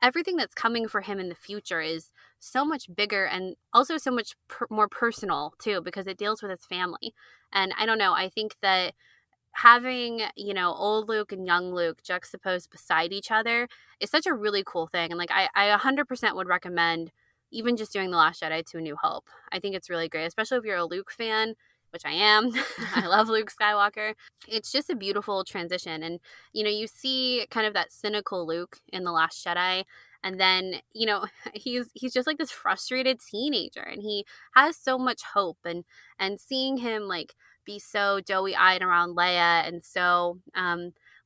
everything that's coming for him in the future is so much bigger, and also so much more personal too, because it deals with his family. And I don't know, I think that having, old Luke and young Luke juxtaposed beside each other is such a really cool thing. And like I 100% would recommend even just doing The Last Jedi to A New Hope. I think it's really great, especially if you're a Luke fan, which I am. I love Luke Skywalker. It's just a beautiful transition. And, you see kind of that cynical Luke in The Last Jedi. And then, he's just like this frustrated teenager, and he has so much hope, and seeing him like be so doughy-eyed around Leia, and so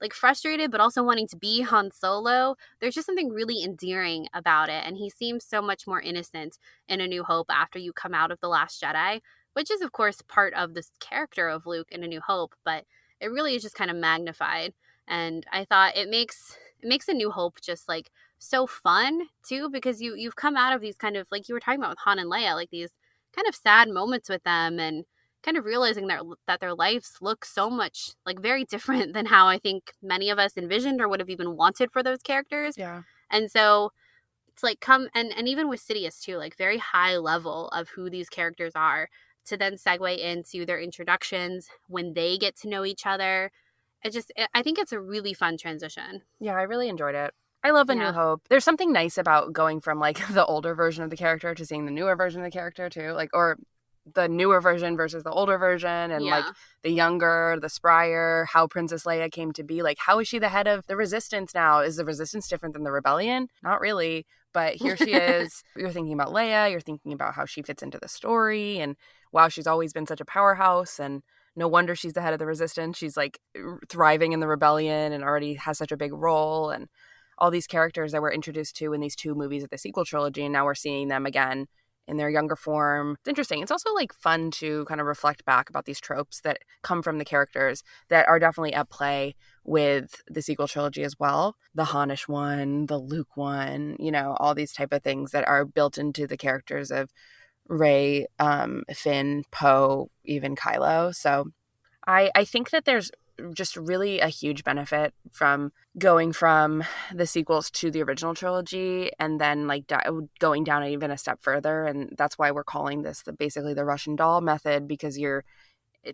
like frustrated, but also wanting to be Han Solo. There's just something really endearing about it. And he seems so much more innocent in A New Hope after you come out of The Last Jedi, which is, of course, part of this character of Luke in A New Hope, but it really is just kind of magnified. And I thought it makes A New Hope just like so fun too, because you've come out of these kind of, like you were talking about with Han and Leia, like these kind of sad moments with them, and kind of realizing that their lives look so much like very different than how I think many of us envisioned or would have even wanted for those characters. Yeah. And so it's like and even with Sidious too, like very high level of who these characters are, to then segue into their introductions when they get to know each other. I think it's a really fun transition. Yeah, I really enjoyed it. I love A New Hope. There's something nice about going from like the older version of the character to seeing the newer version of the character too, like, or the newer version versus the older version, and like the younger, the sprier, how Princess Leia came to be. Like, how is she the head of the Resistance now? Is the Resistance different than the Rebellion? Not really, but here she is. You're thinking about Leia, you're thinking about how she fits into the story, and wow, she's always been such a powerhouse, and no wonder she's the head of the Resistance. She's like thriving in the Rebellion and already has such a big role, and all these characters that we're introduced to in these two movies of the sequel trilogy, and now we're seeing them again in their younger form. It's interesting. It's also like fun to kind of reflect back about these tropes that come from the characters that are definitely at play with the sequel trilogy as well. The Hanish one, the Luke one, all these type of things that are built into the characters of Rey, Finn, Poe, even Kylo. So I think that there's just really a huge benefit from going from the sequels to the original trilogy, and then like going down even a step further. And that's why we're calling this basically the Russian doll method, because you're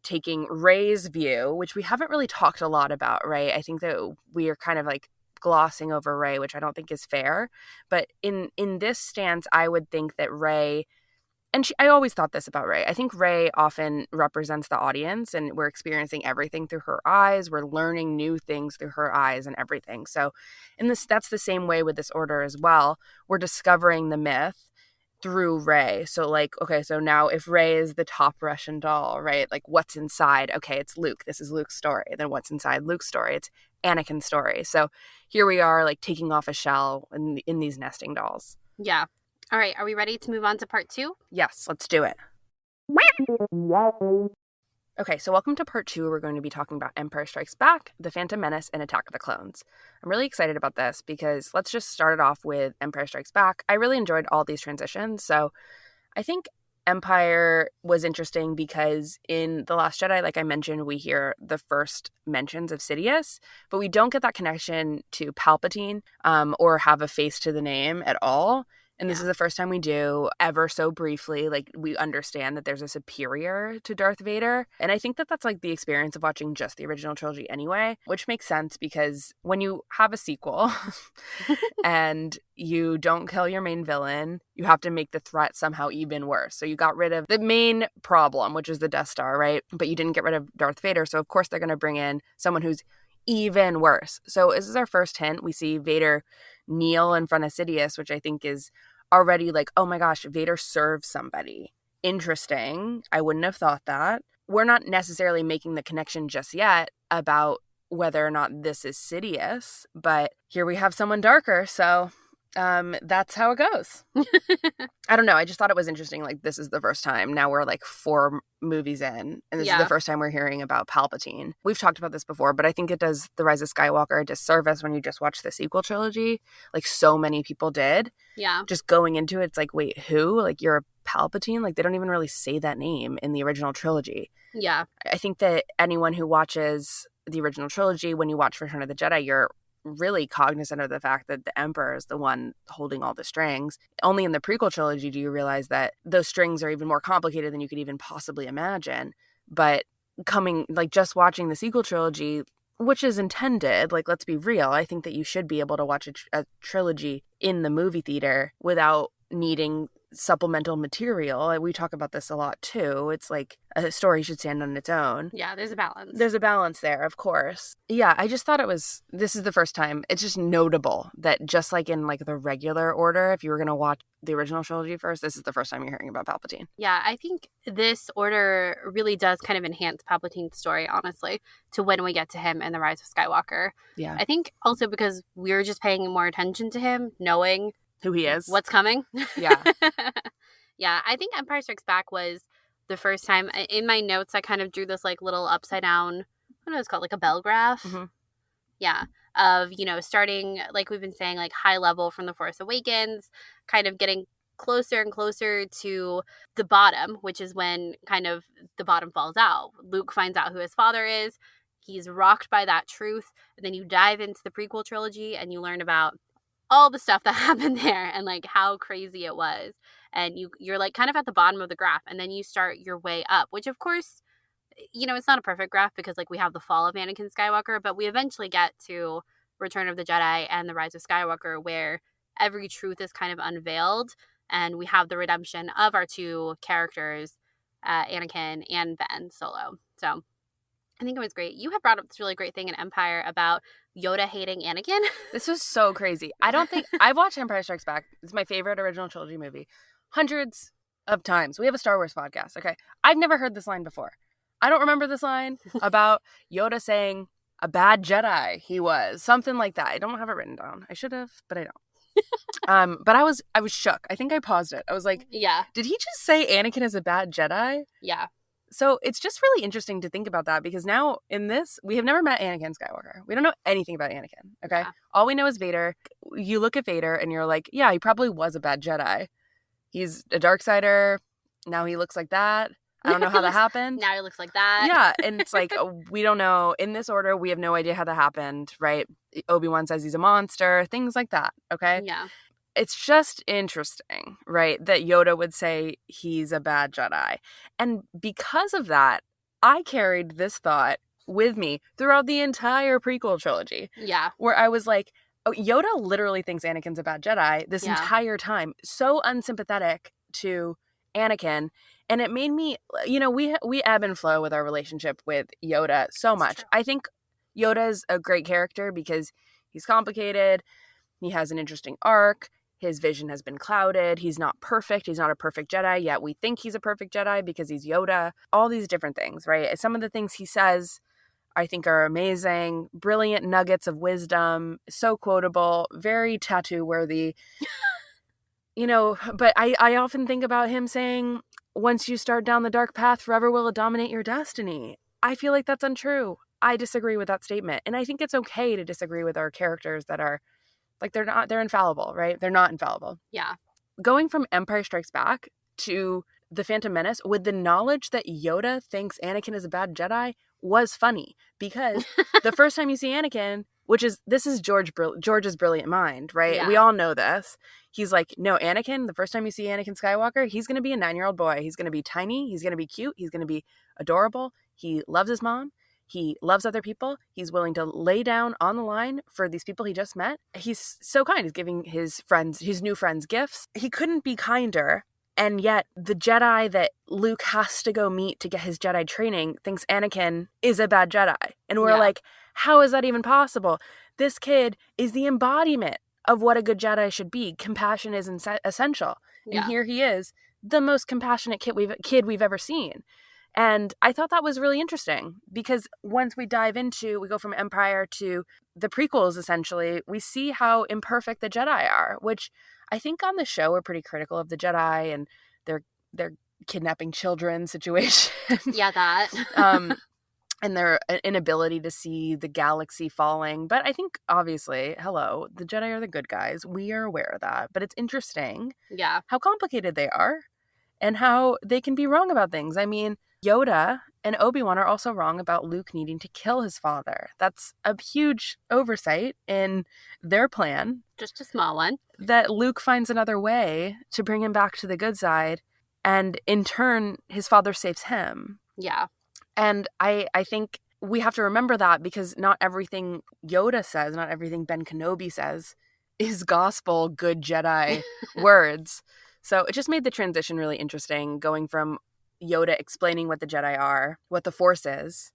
taking Rey's view, which we haven't really talked a lot about Rey. I think that we are kind of like glossing over Rey, which I don't think is fair. But in this stance, I would think that Rey And I always thought this about Rey. I think Rey often represents the audience, and we're experiencing everything through her eyes. We're learning new things through her eyes and everything. So that's the same way with this order as well. We're discovering the myth through Rey. So like, okay, so now if Rey is the top Russian doll, right? Like what's inside? Okay, it's Luke. This is Luke's story. Then what's inside Luke's story? It's Anakin's story. So here we are like taking off a shell in these nesting dolls. Yeah. All right. Are we ready to move on to part 2? Yes, let's do it. Okay, so welcome to part 2. We're going to be talking about Empire Strikes Back, The Phantom Menace, and Attack of the Clones. I'm really excited about this because let's just start it off with Empire Strikes Back. I really enjoyed all these transitions. So I think Empire was interesting because in The Last Jedi, like I mentioned, we hear the first mentions of Sidious, but we don't get that connection to Palpatine or have a face to the name at all. And this is the first time we do, ever so briefly, like we understand that there's a superior to Darth Vader. And I think that that's like the experience of watching just the original trilogy anyway, which makes sense because when you have a sequel and you don't kill your main villain, you have to make the threat somehow even worse. So you got rid of the main problem, which is the Death Star, right? But you didn't get rid of Darth Vader. So of course they're going to bring in someone who's even worse. So this is our first hint. We see Vader kneel in front of Sidious, which I think is already like, oh my gosh, Vader serves somebody. Interesting. I wouldn't have thought that. We're not necessarily making the connection just yet about whether or not this is Sidious, but here we have someone darker, so that's how it goes. I don't know. I just thought it was interesting. Like, this is the first time. Now we're like 4 movies in, and this is the first time we're hearing about Palpatine. We've talked about this before, but I think it does The Rise of Skywalker a disservice when you just watch the sequel trilogy, like so many people did. Yeah. Just going into it, it's like, wait, who? Like, you're a Palpatine? Like, they don't even really say that name in the original trilogy. Yeah. I think that anyone who watches the original trilogy, when you watch Return of the Jedi, you're really cognizant of the fact that the Emperor is the one holding all the strings. Only in the prequel trilogy do you realize that those strings are even more complicated than you could even possibly imagine. But just watching the sequel trilogy, which is intended, like, let's be real, I think that you should be able to watch a trilogy in the movie theater without needing supplemental material. We talk about this a lot too. It's like a story should stand on its own. Yeah, there's a balance. There's a balance there, of course. Yeah, I just thought this is the first time. It's just notable that just like in like the regular order, if you were going to watch the original trilogy first, this is the first time you're hearing about Palpatine. Yeah, I think this order really does kind of enhance Palpatine's story, honestly, to when we get to him in The Rise of Skywalker. Yeah. I think also because we're just paying more attention to him, knowing who he is, what's coming. Yeah. Yeah, I think Empire Strikes Back was the first time. In my notes, I kind of drew this like little upside down, I don't know, it's called like a bell graph. Mm-hmm. Yeah. Of, starting, like we've been saying, like high level from The Force Awakens, kind of getting closer and closer to the bottom, which is when kind of the bottom falls out. Luke finds out who his father is. He's rocked by that truth. And then you dive into the prequel trilogy and you learn about all the stuff that happened there and like how crazy it was. And you're like kind of at the bottom of the graph, and then you start your way up, which of course, it's not a perfect graph because like we have the fall of Anakin Skywalker, but we eventually get to Return of the Jedi and The Rise of Skywalker, where every truth is kind of unveiled, and we have the redemption of our 2 characters, Anakin and Ben Solo. So I think it was great. You have brought up this really great thing in Empire about Yoda hating Anakin. This was so crazy. I don't think I've watched Empire Strikes Back. It's my favorite original trilogy movie. Hundreds of times. We have a Star Wars podcast. Okay. I've never heard this line before. I don't remember this line about Yoda saying a bad Jedi he was. Something like that. I don't have it written down. I should have, but I don't. But I was shook. I think I paused it. I was like, yeah. Did he just say Anakin is a bad Jedi? Yeah. So it's just really interesting to think about that because now in this, we have never met Anakin Skywalker. We don't know anything about Anakin, okay? Yeah. All we know is Vader. You look at Vader and you're like, yeah, he probably was a bad Jedi. He's a Darksider. Now he looks like that. I don't know how that happened. Now he looks like that. Yeah, and it's like, we don't know. In this order, we have no idea how that happened, right? Obi-Wan says he's a monster, things like that, okay? Yeah. It's just interesting, right, that Yoda would say he's a bad Jedi. And because of that, I carried this thought with me throughout the entire prequel trilogy. Yeah. Where I was like, oh, Yoda literally thinks Anakin's a bad Jedi this entire time. So unsympathetic to Anakin. And it made me, we ebb and flow with our relationship with Yoda so much. I think Yoda is a great character because he's complicated. He has an interesting arc. His vision has been clouded. He's not perfect. He's not a perfect Jedi, yet we think he's a perfect Jedi because he's Yoda. All these different things, right? Some of the things he says I think are amazing. Brilliant nuggets of wisdom. So quotable. Very tattoo worthy. But I often think about him saying, once you start down the dark path, forever will it dominate your destiny. I feel like that's untrue. I disagree with that statement. And I think it's okay to disagree with our characters that are like, they're infallible, right? They're not infallible. Yeah. Going from Empire Strikes Back to The Phantom Menace with the knowledge that Yoda thinks Anakin is a bad Jedi was funny because the first time you see Anakin, this is George's brilliant mind, right? Yeah. We all know this. He's like, no, Anakin, the first time you see Anakin Skywalker, he's going to be a 9-year-old boy. He's going to be tiny. He's going to be cute. He's going to be adorable. He loves his mom. He loves other people. He's willing to lay down on the line for these people he just met. He's so kind. He's giving his new friends gifts. He couldn't be kinder. And yet the Jedi that Luke has to go meet to get his Jedi training thinks Anakin is a bad Jedi. And we're like, how is that even possible? This kid is the embodiment of what a good Jedi should be. Compassion is essential. And here he is, the most compassionate kid we've ever seen. And I thought that was really interesting because once we go from Empire to the prequels, essentially, we see how imperfect the Jedi are, which I think on the show we're pretty critical of the Jedi and their kidnapping children situation. Yeah, that. And their inability to see the galaxy falling. But I think, obviously, the Jedi are the good guys. We are aware of that. But it's interesting how complicated they are and how they can be wrong about things. I mean, Yoda and Obi-Wan are also wrong about Luke needing to kill his father. That's a huge oversight in their plan. Just a small one. That Luke finds another way to bring him back to the good side. And in turn, his father saves him. Yeah. And I think we have to remember that because not everything Yoda says, not everything Ben Kenobi says is gospel, good Jedi words. So it just made the transition really interesting, going from Yoda explaining what the Jedi are, what the Force is,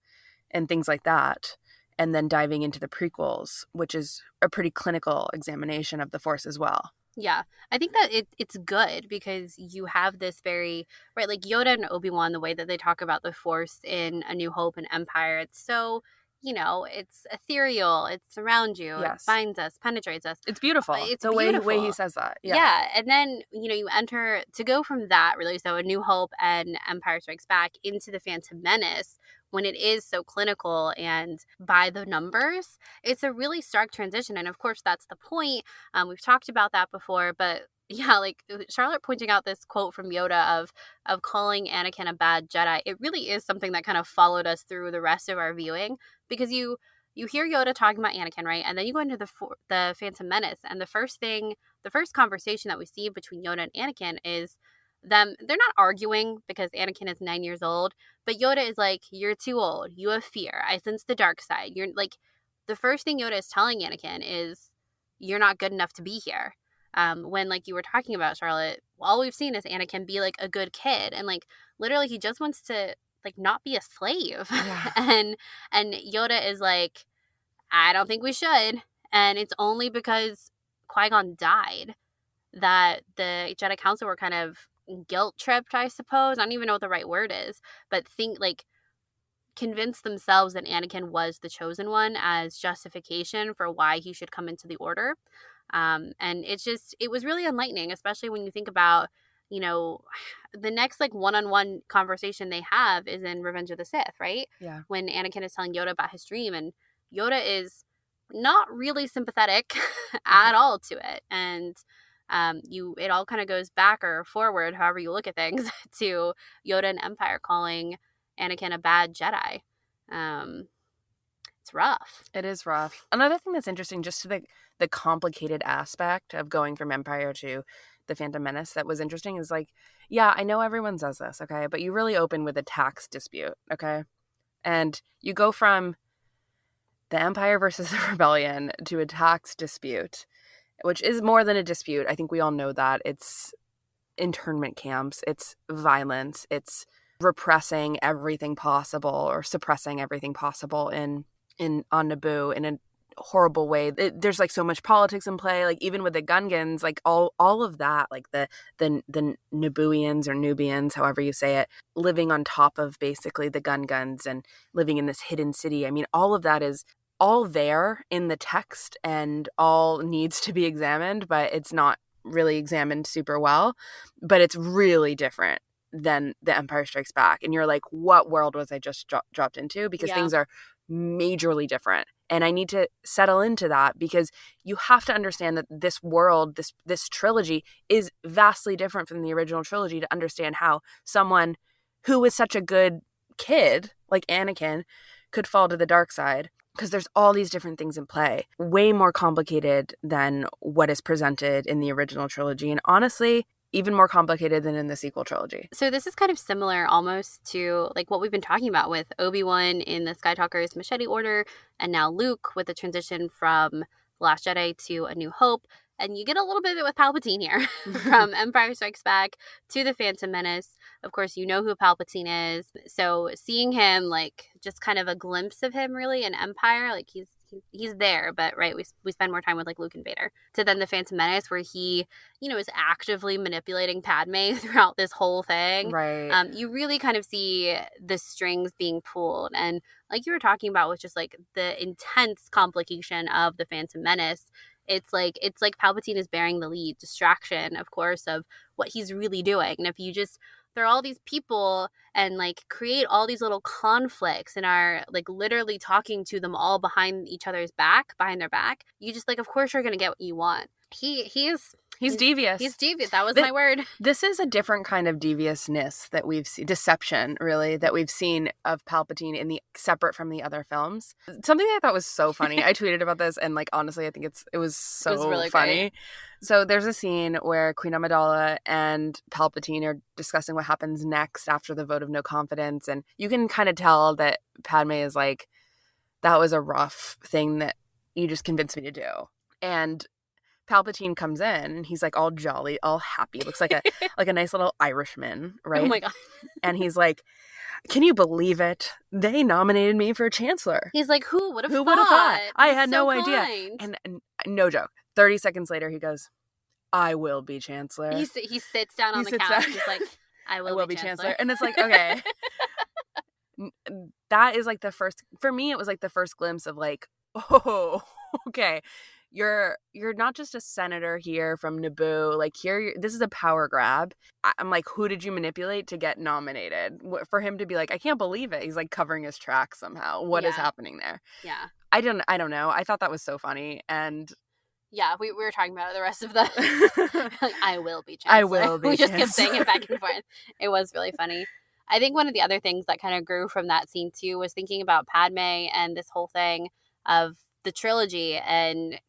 and things like that, and then diving into the prequels, which is a pretty clinical examination of the Force as well. Yeah, I think that it's good because you have this very, right, like Yoda and Obi-Wan, the way that they talk about the Force in A New Hope and Empire, it's so, it's ethereal, it's around you, it finds us, penetrates us. It's beautiful. It's the beautiful. way he says that. Yeah, and then, you enter, to go from that, really, so A New Hope and Empire Strikes Back into The Phantom Menace, when it is so clinical and by the numbers, it's a really stark transition. And of course, that's the point. We've talked about that before, but yeah, like Charlotte pointing out this quote from Yoda of calling Anakin a bad Jedi, it really is something that kind of followed us through the rest of our viewing, because you hear Yoda talking about Anakin, right? And then you go into the Phantom Menace, and the first conversation that we see between Yoda and Anakin is them, they're not arguing because Anakin is 9 years old, but Yoda is like, you're too old, you have fear, I sense the dark side. You're like, the first thing Yoda is telling Anakin is, you're not good enough to be here. When, like you were talking about, Charlotte, all we've seen is Anakin be like a good kid, and like literally he just wants to like not be a slave. and Yoda is like, I don't think we should. And it's only because Qui-Gon died that the Jedi Council were kind of guilt tripped, I suppose. I don't even know what the right word is, but convinced themselves that Anakin was the chosen one as justification for why he should come into the Order. And it was really enlightening, especially when you think about, the next like one-on-one conversation they have is in Revenge of the Sith, right? Yeah. When Anakin is telling Yoda about his dream, and Yoda is not really sympathetic at all to it. And it all kind of goes back or forward, however you look at things, to Yoda and Empire calling Anakin a bad Jedi. It's rough. It is rough. Another thing that's interesting, just to the complicated aspect of going from Empire to the Phantom Menace that was interesting is like, yeah, I know everyone says this, okay, but you really open with a tax dispute, okay? And you go from the Empire versus the Rebellion to a tax dispute, which is more than a dispute. I think we all know that. It's internment camps, it's violence, it's repressing everything possible or suppressing everything possible on Naboo in a horrible way. There's like so much politics in play, like even with the Gungans, like all of that, like the Nabooians or Nubians, however you say it, living on top of basically the Gungans and living in this hidden city. I mean, all of that is all there in the text and all needs to be examined, but it's not really examined super well. But it's really different than The Empire Strikes Back. And you're like, what world was I just dropped into? Because things are majorly different. And I need to settle into that, because you have to understand that this world, this trilogy is vastly different from the original trilogy to understand how someone who was such a good kid, like Anakin, could fall to the dark side. Because there's all these different things in play, way more complicated than what is presented in the original trilogy. And honestly, even more complicated than in the sequel trilogy. So this is kind of similar almost to like what we've been talking about with Obi-Wan in the Skytalker's Machete Order, and now Luke with the transition from The Last Jedi to A New Hope. And you get a little bit of it with Palpatine here from Empire Strikes Back to The Phantom Menace. Of course, you know who Palpatine is. So seeing him, like, just kind of a glimpse of him really in Empire, like he's there, but right, we spend more time with like Luke and Vader. To then The Phantom Menace, where he, you know, is actively manipulating Padme throughout this whole thing. Right. You really kind of see the strings being pulled. And like you were talking about with just like the intense complication of The Phantom Menace, it's like Palpatine is bearing the lead, distraction, of course, of what he's really doing. And if you just throw all these people and like create all these little conflicts and are like literally talking to them all behind their back, you just like, of course you're gonna get what you want. He's devious. He's devious. That was my word. This is a different kind of deviousness that we've seen, deception, really, that we've seen of Palpatine separate from the other films. Something I thought was so funny. I tweeted about this, and like honestly, I think it was really funny. Great. So there's a scene where Queen Amidala and Palpatine are discussing what happens next after the vote of no confidence, and you can kind of tell that Padme is like, that was a rough thing that you just convinced me to do. And Palpatine comes in and he's like all jolly, all happy. Looks like a nice little Irishman, right? Oh my God. And he's like, "Can you believe it? They nominated me for chancellor." He's like, "Who would have thought? I had no idea." And no joke. 30 seconds later, he goes, "I will be chancellor." He sits down on the couch. He's like, "I will be chancellor." And it's like, okay. That is like for me, it was like the first glimpse of like, oh, okay. You're not just a senator here from Naboo. Like this is a power grab. I'm like, who did you manipulate to get nominated? For him to be like, I can't believe it. He's like covering his tracks somehow. What is happening there? Yeah. I don't know. I thought that was so funny. And yeah, we were talking about it the rest of the like, I will be chancellor. I will be. We just kept saying it back and forth. It was really funny. I think one of the other things that kind of grew from that scene too was thinking about Padme and this whole thing of the trilogy and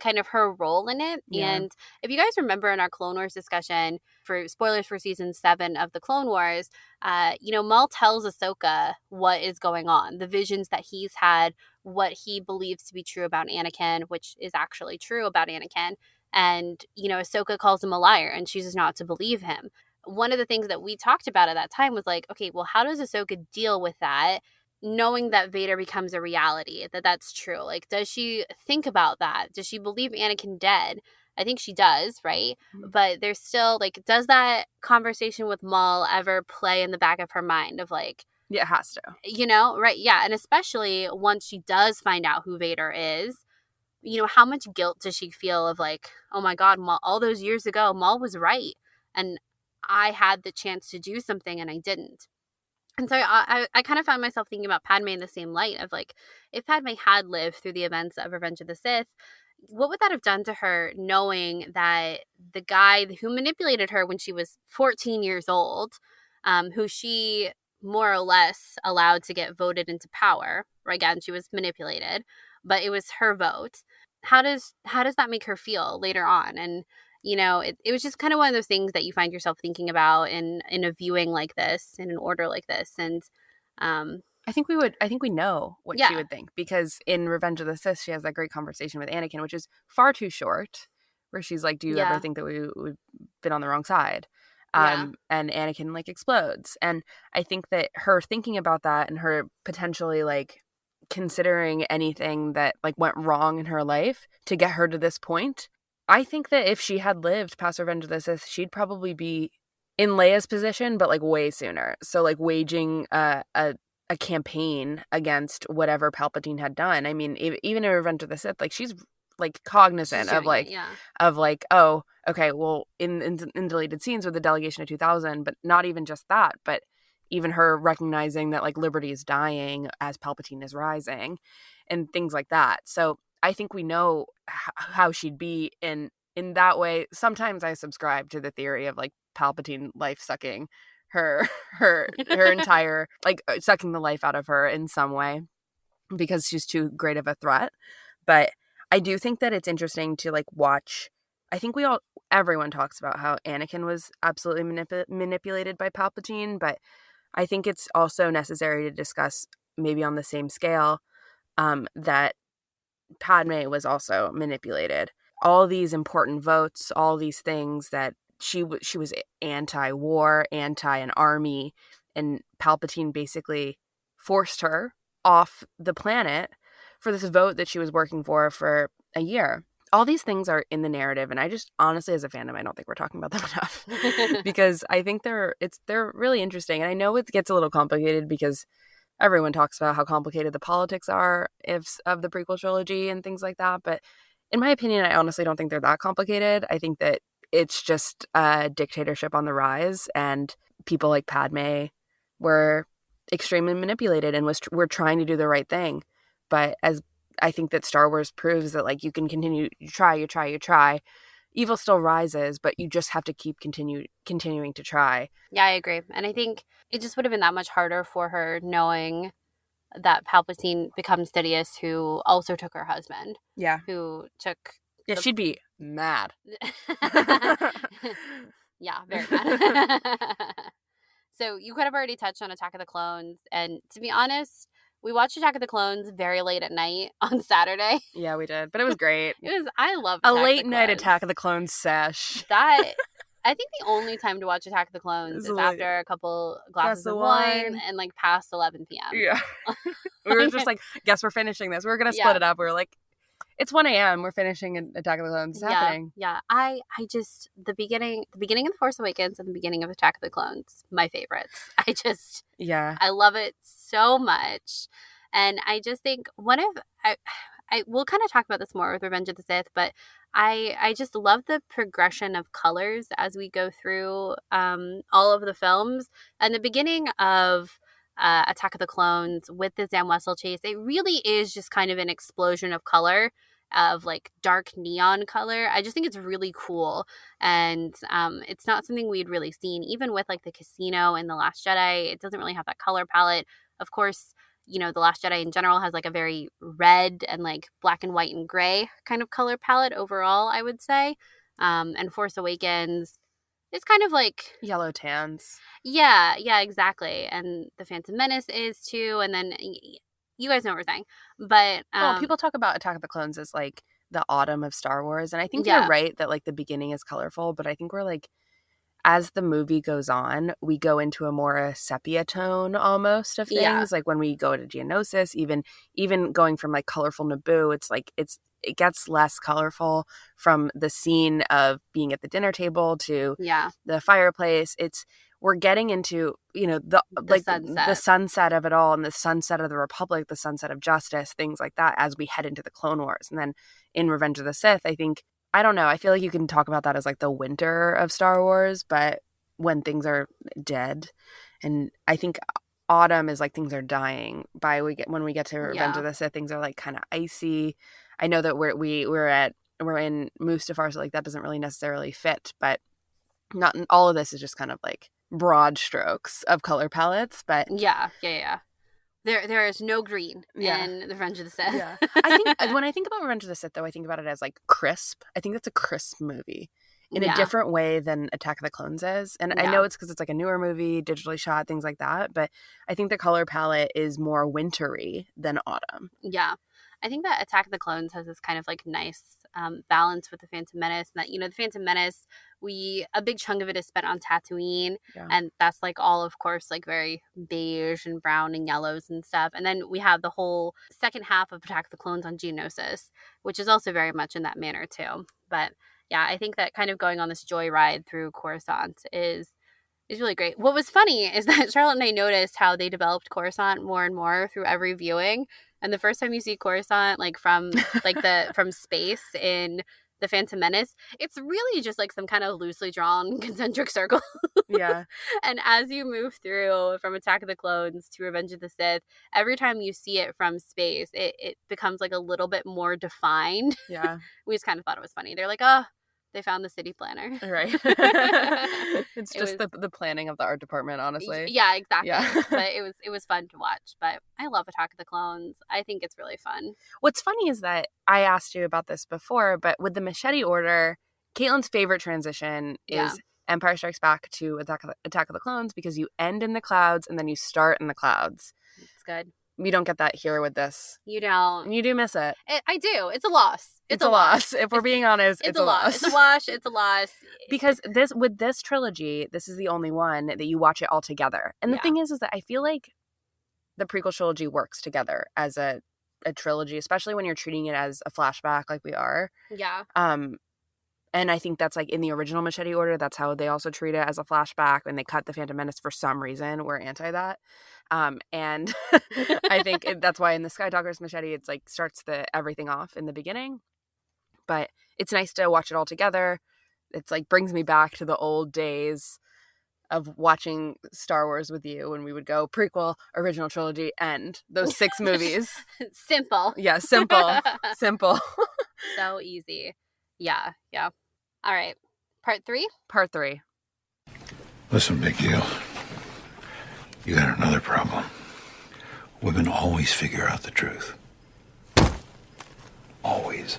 kind of her role in it. Yeah. And if you guys remember in our Clone Wars discussion, for spoilers for season 7 of the Clone Wars, Maul tells Ahsoka what is going on, the visions that he's had, what he believes to be true about Anakin, which is actually true about Anakin. And, Ahsoka calls him a liar and chooses not to believe him. One of the things that we talked about at that time was like, okay, well, how does Ahsoka deal with that? Knowing that Vader becomes a reality, that's true. Like, does she think about that? Does she believe Anakin dead? I think she does, right? Mm-hmm. But there's still, like, does that conversation with Maul ever play in the back of her mind of, like... Yeah, it has to. Right? Yeah, and especially once she does find out who Vader is, how much guilt does she feel of, like, oh my God, Maul, all those years ago, Maul was right. And I had the chance to do something and I didn't. And so I kind of found myself thinking about Padme in the same light of like, if Padme had lived through the events of Revenge of the Sith, what would that have done to her knowing that the guy who manipulated her when she was 14 years old, who she more or less allowed to get voted into power, right? Again, she was manipulated, but it was her vote. How does that make her feel later on? And it was just kind of one of those things that you find yourself thinking about in a viewing like this, in an order like this. And I think we know what she would think, because in Revenge of the Sith, she has that great conversation with Anakin, which is far too short, where she's like, do you Yeah. ever think that we've been on the wrong side? Yeah. And Anakin like explodes. And I think that her thinking about that and her potentially like considering anything that like went wrong in her life to get her to this point, I think that if she had lived past Revenge of the Sith, she'd probably be in Leia's position, but like way sooner. So like waging a campaign against whatever Palpatine had done. I mean, even in Revenge of the Sith, like she's like cognizant She's of doing like it, yeah. of like, oh, okay, well, in deleted scenes with the delegation of 2000, but not even just that, but even her recognizing that like liberty is dying as Palpatine is rising and things like that. So I think we know how she'd be in that way. Sometimes I subscribe to the theory of like Palpatine life sucking her entire like sucking the life out of her in some way because she's too great of a threat. But I do think that it's interesting to like watch. I think everyone talks about how Anakin was absolutely manipulated by Palpatine, but I think it's also necessary to discuss maybe on the same scale that Padme was also manipulated. All these important votes, all these things that she was anti-war, anti an army, and Palpatine basically forced her off the planet for this vote that she was working for a year. All these things are in the narrative, and I just honestly, as a fandom, I don't think we're talking about them enough because I think they're really interesting. And I know it gets a little complicated because everyone talks about how complicated the politics are of the prequel trilogy and things like that. But in my opinion, I honestly don't think they're that complicated. I think that it's just a dictatorship on the rise, and people like Padme were extremely manipulated and were trying to do the right thing. But as I think that Star Wars proves that like you can continue, you try. Evil still rises, but you just have to keep continuing to try. Yeah, I agree. And I think it just would have been that much harder for her knowing that Palpatine becomes Sidious, who also took her husband. Yeah. Who took... Yeah, she'd be mad. Yeah, very mad. So you could have already touched on Attack of the Clones. And to be honest, we watched Attack of the Clones very late at night on Saturday. Yeah, we did. But it was great. I loved a late night Attack of the Clones sesh. I think the only time to watch Attack of the Clones is after a couple glasses of wine and like past 11 p.m. Yeah. We were just like, guess we're finishing this. We're going to split it up. We were like, it's 1 a.m. We're finishing Attack of the Clones. It's happening. Yeah. I just, the beginning of The Force Awakens and the beginning of Attack of the Clones, my favorites. I love it so much. And I just think I will kind of talk about this more with Revenge of the Sith, but I just love the progression of colors as we go through all of the films. And the beginning of Attack of the Clones with the Zam Wesell chase, it really is just kind of an explosion of color, of like dark neon color. I just think it's really cool. And it's not something we'd really seen, even with like the casino in The Last Jedi. It doesn't really have that color palette. Of course, you know, The Last Jedi in general has like a very red and like black and white and gray kind of color palette overall, I would say. And Force Awakens is kind of like yellow tans. Yeah, exactly. And The Phantom Menace is too. And then you guys know what we're saying. But people talk about Attack of the Clones as like the autumn of Star Wars. And I think you're right that like the beginning is colorful, but I think we're like, as the movie goes on, we go into a more sepia tone almost of things. Yeah. Like when we go to Geonosis, even going from like colorful Naboo, it's like it gets less colorful from the scene of being at the dinner table to the fireplace. We're getting into, you know, the sunset of it all, and the sunset of the Republic, the sunset of justice, things like that as we head into the Clone Wars. And then in Revenge of the Sith, I don't know. I feel like you can talk about that as like the winter of Star Wars, but when things are dead, and I think autumn is like things are dying. When we get to Revenge of the Sith, things are like kind of icy. I know that we're in Mustafar, so like that doesn't really necessarily fit, but not all of this is just kind of like broad strokes of color palettes. But yeah. There is no green in The Revenge of the Sith. Yeah. I think when I think about Revenge of the Sith, though, I think about it as like crisp. I think that's a crisp movie in a different way than Attack of the Clones is. And I know it's because it's like a newer movie, digitally shot, things like that. But I think the color palette is more wintry than autumn. Yeah. I think that Attack of the Clones has this kind of like nice balance with the Phantom Menace, and that, you know, the Phantom Menace, a big chunk of it is spent on Tatooine, and that's like all, of course, like very beige and brown and yellows and stuff. And then we have the whole second half of Attack of the Clones on Geonosis, which is also very much in that manner too. But yeah, I think that kind of going on this joyride through Coruscant is really great. What was funny is that Charlotte and I noticed how they developed Coruscant more and more through every viewing. And the first time you see Coruscant, like from from space in the Phantom Menace, it's really just like some kind of loosely drawn concentric circle. Yeah. And as you move through from Attack of the Clones to Revenge of the Sith, every time you see it from space, it becomes like a little bit more defined. Yeah. We just kind of thought it was funny. They're like, oh, they found the city planner. Right. It's just the planning of the art department, honestly. Yeah, exactly. Yeah. But it was fun to watch. But I love Attack of the Clones. I think it's really fun. What's funny is that I asked you about this before, but with the Machete Order, Caitlin's favorite transition is Empire Strikes Back to Attack of the Clones, because you end in the clouds and then you start in the clouds. It's good. We don't get that here with this. You don't. You do miss it. I do. It's a loss. It's a loss. If we're being honest, it's a loss. It's a wash. It's a loss. Because with this trilogy, this is the only one that you watch it all together. And the thing is that I feel like the prequel trilogy works together as a trilogy, especially when you're treating it as a flashback like we are. Yeah. And I think that's like in the original Machete Order, that's how they also treat it, as a flashback, and they cut the Phantom Menace for some reason. We're anti that. And I think that's why in the Skytalkers Machete, it's like starts everything off in the beginning. But it's nice to watch it all together. It's like brings me back to the old days of watching Star Wars with you when we would go prequel, original trilogy, end. Those 6 movies. Simple. Yeah, simple. Simple. So easy. Yeah. All right. Part 3? Part 3. Listen, big deal. You got another problem. Women always figure out the truth. Always.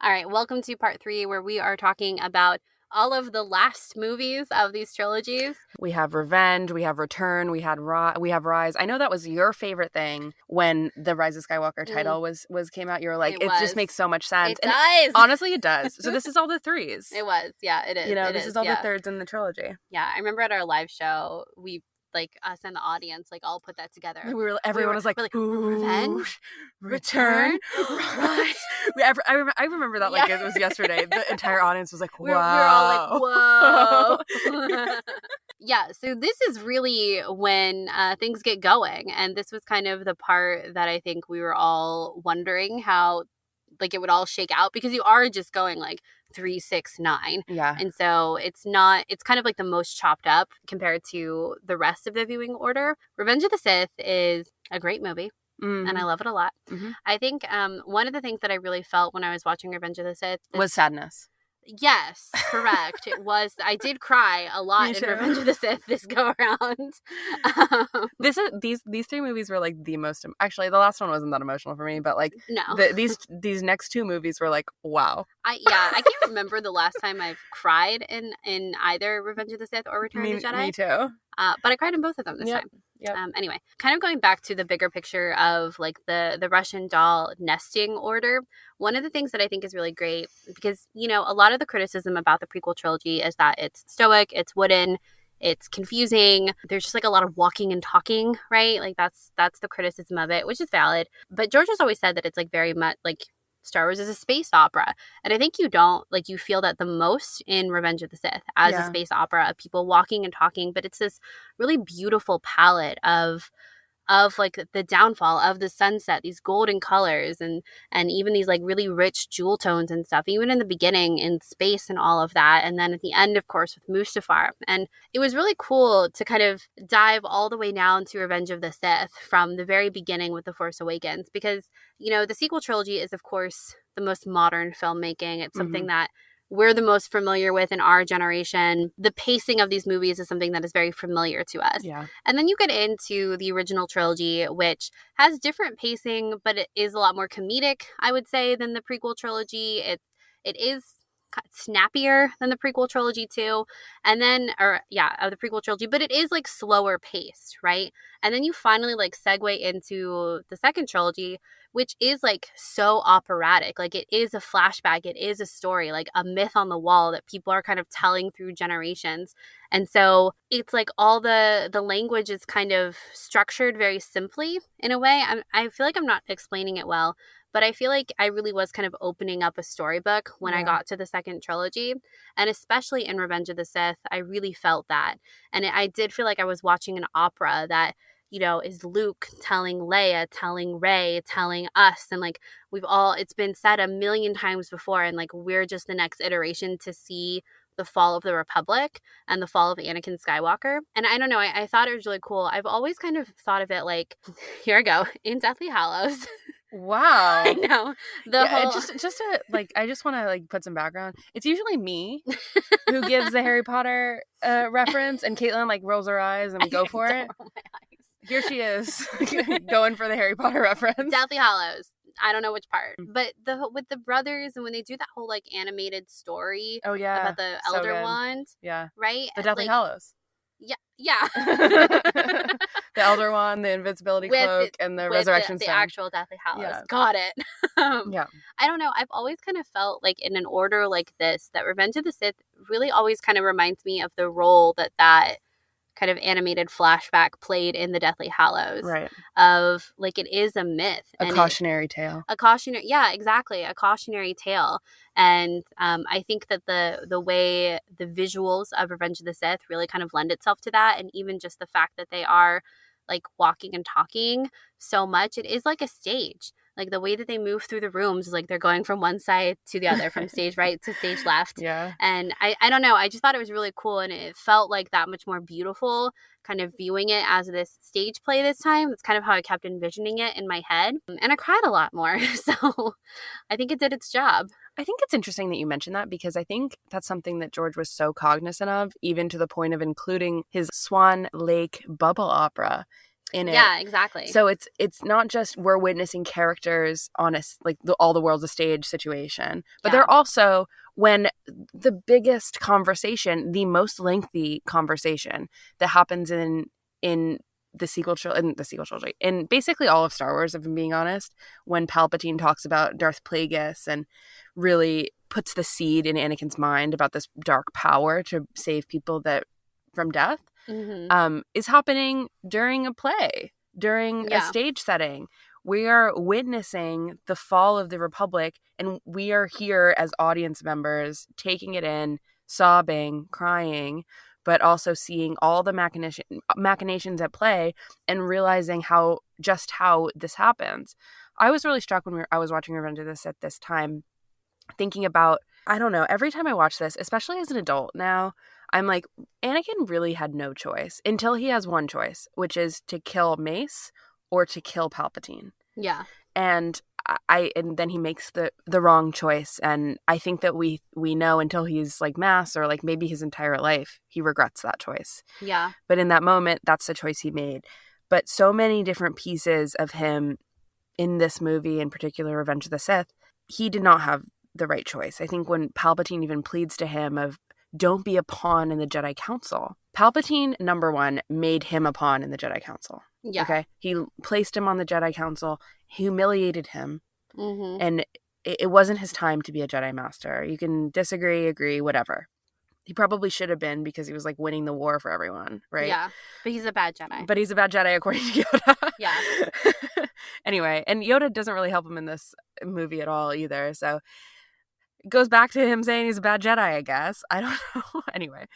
All right. Welcome to part 3, where we are talking about all of the last movies of these trilogies. We have Revenge, we have Return, we have Rise. I know that was your favorite thing when the Rise of Skywalker title was came out. You were like, it just makes so much sense. It does. Honestly, it does. So this is all the 3s. It was. Yeah, it is. You know, this is all the 3rds in the trilogy. Yeah, I remember at our live show, we like us and the audience like all put that together. Everyone was like, ooh, Revenge, Return, Rise. I remember that like it was yesterday. The entire audience was like, wow. We're all like, whoa. Yeah, so this is really when things get going. And this was kind of the part that I think we were all wondering how like it would all shake out, because you are just going like 3, 6, 9. Yeah. And so it's kind of like the most chopped up compared to the rest of the viewing order. Revenge of the Sith is a great movie. Mm-hmm. And I love it a lot. Mm-hmm. I think one of the things that I really felt when I was watching Revenge of the Sith was sadness. Yes, correct. It was. I did cry a lot in Revenge of the Sith this go around. These 3 movies were like the most. Actually, the last one wasn't that emotional for me, but like no, these next 2 movies were like wow. I can't remember the last time I've cried in either Revenge of the Sith or Return of the Jedi. Me too. But I cried in both of them this time. Yep. Anyway, kind of going back to the bigger picture of like the Russian doll nesting order, one of the things that I think is really great, because, you know, a lot of the criticism about the prequel trilogy is that it's stoic, it's wooden, it's confusing. There's just like a lot of walking and talking, right? Like that's the criticism of it, which is valid. But George has always said that it's like very much like Star Wars is a space opera. And I think you feel that the most in Revenge of the Sith as a space opera of people walking and talking, but it's this really beautiful palette of like the downfall of the sunset, these golden colors and even these like really rich jewel tones and stuff, even in the beginning in space and all of that. And then at the end, of course, with Mustafar. And it was really cool to kind of dive all the way down to Revenge of the Sith from the very beginning with The Force Awakens, because, you know, the sequel trilogy is, of course, the most modern filmmaking. It's something that we're the most familiar with in our generation. The pacing of these movies is something that is very familiar to us. Yeah. And then you get into the original trilogy, which has different pacing, but it is a lot more comedic, I would say, than the prequel trilogy. It is snappier than the prequel trilogy too. And then, of the prequel trilogy, but it is like slower paced, right? And then you finally like segue into the second trilogy, which is like so operatic. Like it is a flashback, it is a story, like a myth on the wall that people are kind of telling through generations. And so it's like all the language is kind of structured very simply in a way. I feel like I'm not explaining it well, but I feel like I really was kind of opening up a storybook when I got to the second trilogy. And especially in Revenge of the Sith, I really felt that. And I did feel like I was watching an opera that, you know, is Luke telling Leia, telling Rey, telling us. And like it's been said a million times before. And like we're just the next iteration to see the fall of the Republic and the fall of Anakin Skywalker. And I don't know, I thought it was really cool. I've always kind of thought of it like, here I go, in Deathly Hallows. Wow. I know. Just to like, I just want to like put some background. It's usually me who gives the Harry Potter reference, and Caitlin like rolls her eyes and we go for it. Here she is going for the Harry Potter reference. Deathly Hallows. I don't know which part, but with the brothers, and when they do that whole like animated story. Oh yeah, about the Elder Wand. Yeah, right. The Deathly Hallows. Yeah. The Elder Wand, the invincibility cloak, and the resurrection stone. The actual Deathly Hallows. Yeah. Got it. Yeah. I don't know. I've always kind of felt like in an order like this, that Revenge of the Sith really always kind of reminds me of the role that kind of animated flashback played in the Deathly Hallows. Right. Of like, it is a myth. A cautionary tale. Yeah, exactly. A cautionary tale. And I think that the way the visuals of Revenge of the Sith really kind of lend itself to that. And even just the fact that they are like walking and talking so much, it is like a stage. Like the way that they move through the rooms is like they're going from one side to the other, from stage right to stage left. Yeah. And I don't know. I just thought it was really cool. And it felt like that much more beautiful, kind of viewing it as this stage play this time. That's kind of how I kept envisioning it in my head. And I cried a lot more. So I think it did its job. I think it's interesting that you mentioned that, because I think that's something that George was so cognizant of, even to the point of including his Swan Lake bubble opera in it. Yeah, exactly. So it's not just we're witnessing characters on all the world's a stage situation, but they're also, when the biggest conversation, the most lengthy conversation that happens in the sequel trilogy, in basically all of Star Wars, if I'm being honest, when Palpatine talks about Darth Plagueis and really puts the seed in Anakin's mind about this dark power to save people from death. Mm-hmm. Is happening during a play, during a stage setting. We are witnessing the fall of the Republic, and we are here as audience members, taking it in, sobbing, crying, but also seeing all the machinations at play and realizing how this happens. I was really struck when I was watching Revenge of the Sith this time, thinking about, I don't know, every time I watch this, especially as an adult now, I'm like, Anakin really had no choice until he has one choice, which is to kill Mace or to kill Palpatine. Yeah. And then he makes the wrong choice. And I think that we know until he's like mass, or like maybe his entire life, he regrets that choice. Yeah. But in that moment, that's the choice he made. But so many different pieces of him in this movie, in particular Revenge of the Sith, he did not have the right choice. I think when Palpatine even pleads to him of, don't be a pawn in the Jedi Council. Palpatine, number one, made him a pawn in the Jedi Council. Yeah. Okay? He placed him on the Jedi Council, humiliated him, and it wasn't his time to be a Jedi Master. You can disagree, agree, whatever. He probably should have been, because he was like winning the war for everyone, right? Yeah. But he's a bad Jedi. But he's a bad Jedi according to Yoda. Yeah. Anyway, and Yoda doesn't really help him in this movie at all either, so it goes back to him saying he's a bad Jedi, I guess. I don't know. Anyway,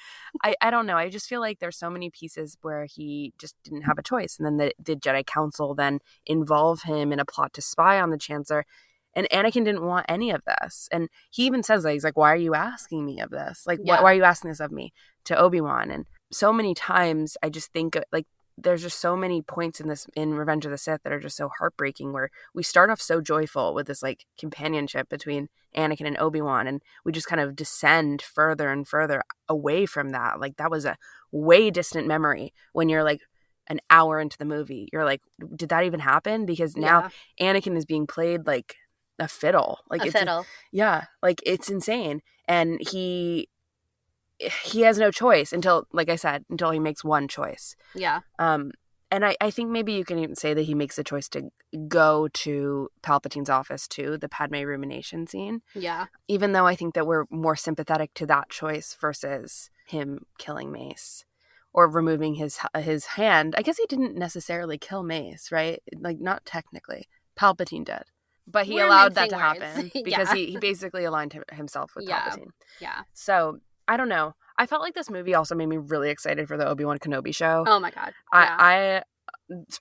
I don't know. I just feel like there's so many pieces where he just didn't have a choice. And then the Jedi Council then involve him in a plot to spy on the Chancellor. And Anakin didn't want any of this. And he even says that. He's like, why are you asking me of this? Like, why are you asking this of me? To Obi-Wan. And so many times I just think, like, there's just so many points in Revenge of the Sith that are just so heartbreaking, where we start off so joyful with this like companionship between Anakin and Obi-Wan, and we just kind of descend further and further away from that. Like, that was a way distant memory when you're like an hour into the movie. You're like, did that even happen? Because now Anakin is being played like a fiddle. Like A it's fiddle. yeah, like it's insane. And he has no choice until, like I said, until he makes one choice. Yeah. And I think maybe you can even say that he makes the choice to go to Palpatine's office too, the Padme rumination scene. Yeah. Even though I think that we're more sympathetic to that choice versus him killing Mace or removing his hand. I guess he didn't necessarily kill Mace, right? Like, not technically. Palpatine did. But he We're allowed that mincing to words. happen because Yeah. he basically aligned himself with Yeah. Palpatine. Yeah. So, I don't know. I felt like this movie also made me really excited for the Obi-Wan Kenobi show. Oh my God. Yeah. I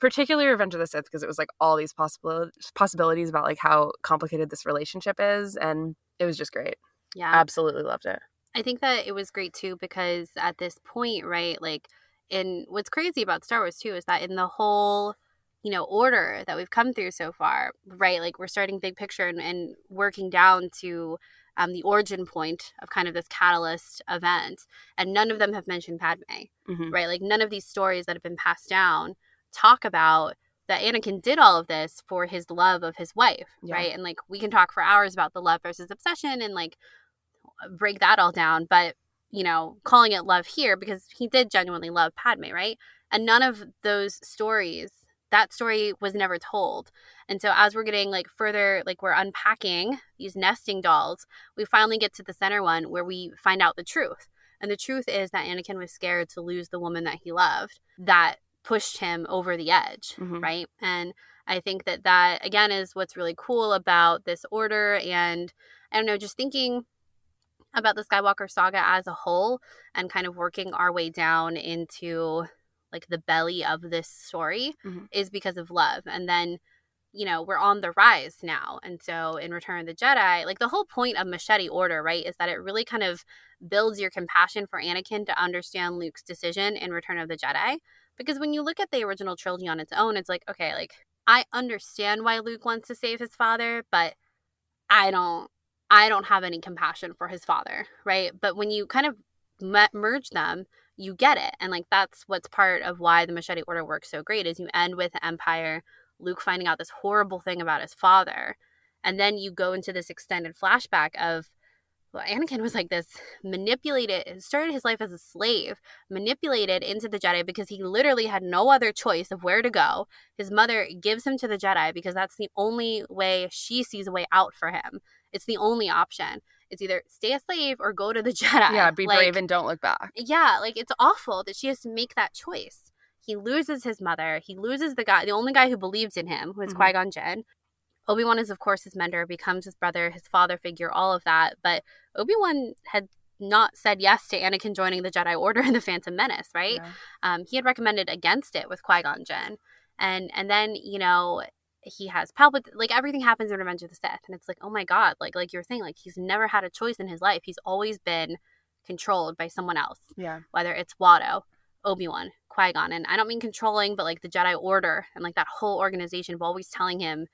particularly Revenge of the Sith, because it was like all these possibilities about like how complicated this relationship is, and it was just great. Yeah. Absolutely loved it. I think that it was great too because at this point, right, like, in what's crazy about Star Wars too is that in the whole, order that we've come through so far, right, like we're starting big picture and working down to the origin point of kind of this catalyst event, and none of them have mentioned Padme, Mm-hmm. right? Like none of these stories that have been passed down talk about that Anakin did all of this for his love of his wife, Yeah. right? And like we can talk for hours about the love versus obsession and like break that all down, but calling it love here because he did genuinely love Padme, right? And none of those stories, that story was never told. And so as we're getting like further, like we're unpacking these nesting dolls, we finally get to the center one where we find out the truth. And the truth is that Anakin was scared to lose the woman that he loved, that pushed him over the edge, Mhm. right? And I think that again is what's really cool about this order. And I don't know, just thinking about the Skywalker saga as a whole and kind of working our way down into like the belly of this story Mhm. is because of love. And then, we're on the rise now. And so in Return of the Jedi, like the whole point of Machete Order, right, is that it really kind of builds your compassion for Anakin to understand Luke's decision in Return of the Jedi. Because when you look at the original trilogy on its own, it's like, okay, like I understand why Luke wants to save his father, but I don't have any compassion for his father, right? But when you kind of merge them, you get it. And like that's what's part of why the Machete Order works so great is you end with the Empire, Luke finding out this horrible thing about his father, and then you go into this extended flashback of, well, Anakin was like this manipulated, started his life as a slave, manipulated into the Jedi because he literally had no other choice of where to go. His mother gives him to the Jedi because that's the only way she sees a way out for him. It's the only option. It's either stay a slave or go to the Jedi. Yeah, be brave and don't look back. Yeah, like it's awful that she has to make that choice. He loses his mother. He loses the only guy who believed in him, who was Mhm. Qui-Gon Jinn. Obi-Wan is, of course, his mentor, becomes his brother, his father figure, all of that. But Obi-Wan had not said yes to Anakin joining the Jedi Order in The Phantom Menace, right? Yeah. He had recommended against it with Qui-Gon Jinn. And then, he has Palpatine, like everything happens in Revenge of the Sith. And it's like, oh my God, like you're saying, like he's never had a choice in his life. He's always been controlled by someone else. Yeah. Whether it's Watto, Obi-Wan, Qui-Gon. And I don't mean controlling, but like the Jedi Order and like that whole organization of always telling him,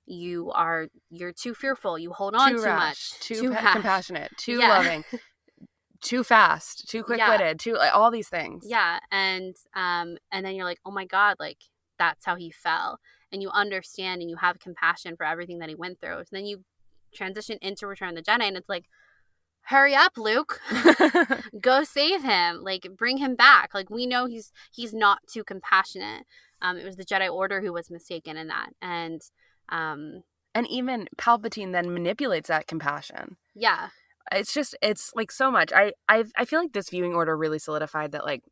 you're too fearful, you hold on too rash, much, too rash. compassionate, too Yeah. loving, too fast, too quick-witted, too like, all these things. Yeah. And then you're like, oh my God, like that's how he fell. And you understand and you have compassion for everything that he went through. And then you transition into Return of the Jedi and it's like, hurry up, Luke. Go save him. Like bring him back. Like we know he's not too compassionate. It was the Jedi Order who was mistaken in that. And even Palpatine then manipulates that compassion. Yeah. It's like so much. I feel like this viewing order really solidified that, like,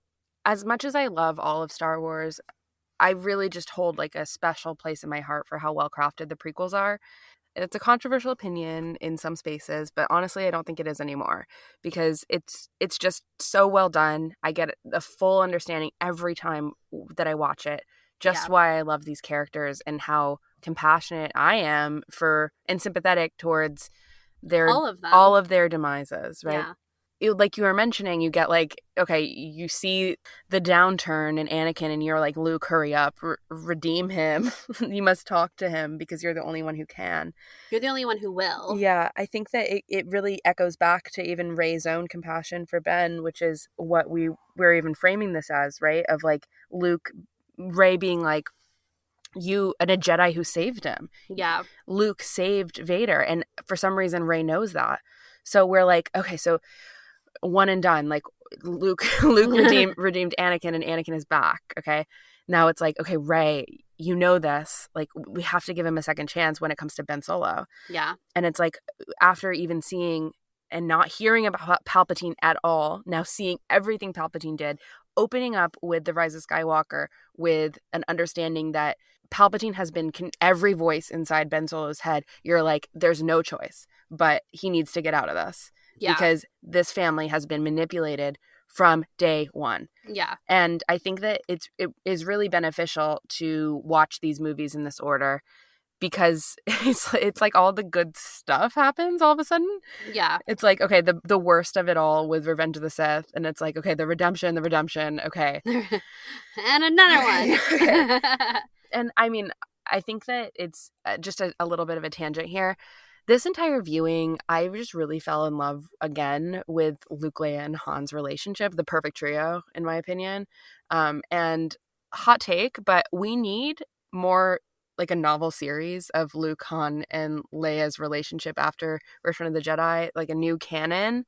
as much as I love all of Star Wars, I really just hold like a special place in my heart for how well crafted the prequels are. It's a controversial opinion in some spaces, but honestly, I don't think it is anymore because it's just so well done. I get a full understanding every time that I watch it, just why I love these characters and how compassionate I am for and sympathetic towards all of them, all of their demises, right? Yeah. Like you were mentioning, you get like, okay, you see the downturn in Anakin and you're like, Luke, hurry up, redeem him. You must talk to him because you're the only one who can. You're the only one who will. Yeah, I think that it really echoes back to even Rey's own compassion for Ben, which is what we're even framing this as, right? Of like Rey being like, a Jedi who saved him. Yeah. Luke saved Vader, and for some reason Rey knows that. So we're like, okay, so one and done. Like Luke redeemed Anakin, and Anakin is back. Okay, now it's like, okay, Rey, you know this. Like we have to give him a second chance when it comes to Ben Solo. Yeah. And it's like after even seeing and not hearing about Palpatine at all, now seeing everything Palpatine did, opening up with the Rise of Skywalker with an understanding that Palpatine has been every voice inside Ben Solo's head. You're like, there's no choice, but he needs to get out of this because this family has been manipulated from day one. Yeah. And I think that it is really beneficial to watch these movies in this order, because it's like all the good stuff happens all of a sudden. Yeah. It's like, okay, the worst of it all with Revenge of the Sith, and it's like, okay, the redemption, okay. And another one. Okay. And I mean, I think that it's just a little bit of a tangent here. This entire viewing, I just really fell in love again with Luke, Leia, and Han's relationship, the perfect trio, in my opinion. And hot take, but we need more like a novel series of Luke, Han, and Leia's relationship after Return of the Jedi, like a new canon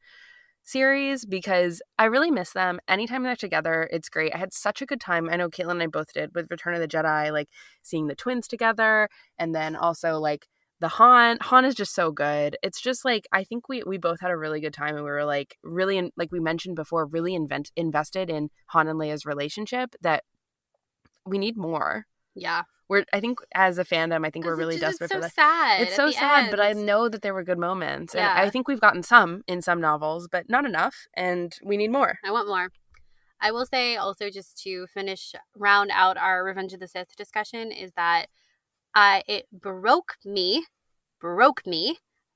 series, because I really miss them. Anytime they're together, it's great. I had such a good time. I know Caitlin and I both did with Return of the Jedi, like seeing the twins together, and then also like the Han is just so good. It's just like, I think we both had a really good time, and we were like really, like we mentioned before, really invested in Han and Leia's relationship, that we need more. Yeah. I think as a fandom, I think we're really desperate for that. It's so sad. It's so sad, but I know that there were good moments. And Yeah. I think we've gotten some in some novels, but not enough. And we need more. I want more. I will say also, just to round out our Revenge of the Sith discussion, is that it broke me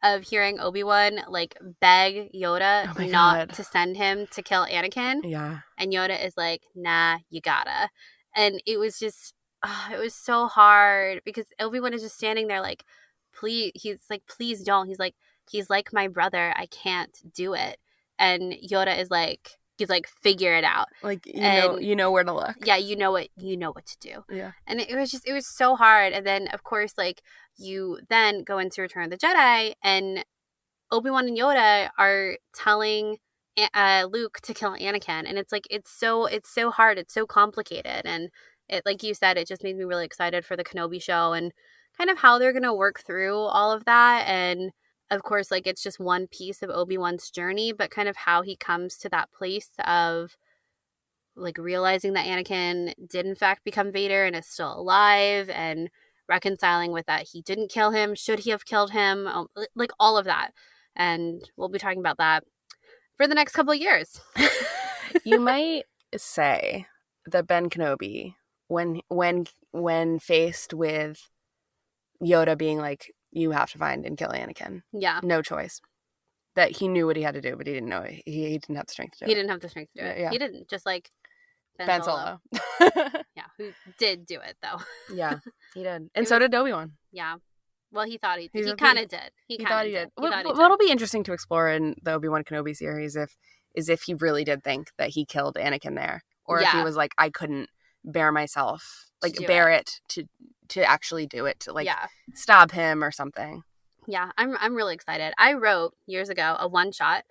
of hearing Obi-Wan like beg Yoda not to send him to kill Anakin. Yeah. And Yoda is like, nah, you gotta. And it was just, it was so hard, because Obi-Wan is just standing there like, please, he's like, please don't. He's like my brother. I can't do it. And Yoda is like, he's like, figure it out. Like, you know where to look. Yeah, you know what to do. Yeah. And it was so hard. And then of course, like, you then go into Return of the Jedi, and Obi-Wan and Yoda are telling Luke to kill Anakin, and it's like, it's so hard, it's so complicated, and it, like you said, it just made me really excited for the Kenobi show and kind of how they're gonna work through all of that. And of course, like, it's just one piece of Obi-Wan's journey, but kind of how he comes to that place of like realizing that Anakin did in fact become Vader and is still alive, and reconciling with that he didn't kill him. Should he have killed him? Like all of that. And we'll be talking about that for the next couple of years. You might say that Ben Kenobi, when faced with Yoda being like, you have to find and kill Anakin. Yeah. No choice. That he knew what he had to do, but he didn't know it. He didn't have the strength to do it. He didn't have the strength to do it. Yeah. He didn't. Just like Ben Solo. Yeah, who did do it though. Yeah, he did. And so did Obi-Wan. Yeah. Well, he thought he kind of did. He thought he did. What'll be interesting to explore in the Obi-Wan Kenobi series is if he really did think that he killed Anakin there, or if he was like, I couldn't bear myself, like bear it to actually do it, to like stab him or something. Yeah, I'm really excited. I wrote years ago a one-shot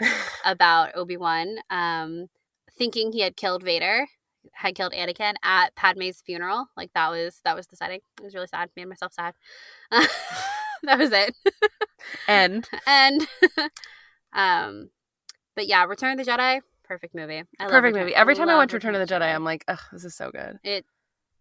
about Obi-Wan thinking he had killed Anakin at Padme's funeral. Like that was the setting. It was really sad. Made myself sad. That was it. And but yeah, Return of the Jedi, perfect movie. Perfect movie. Every time I watch Return of the Jedi, I'm like, ugh, this is so good. It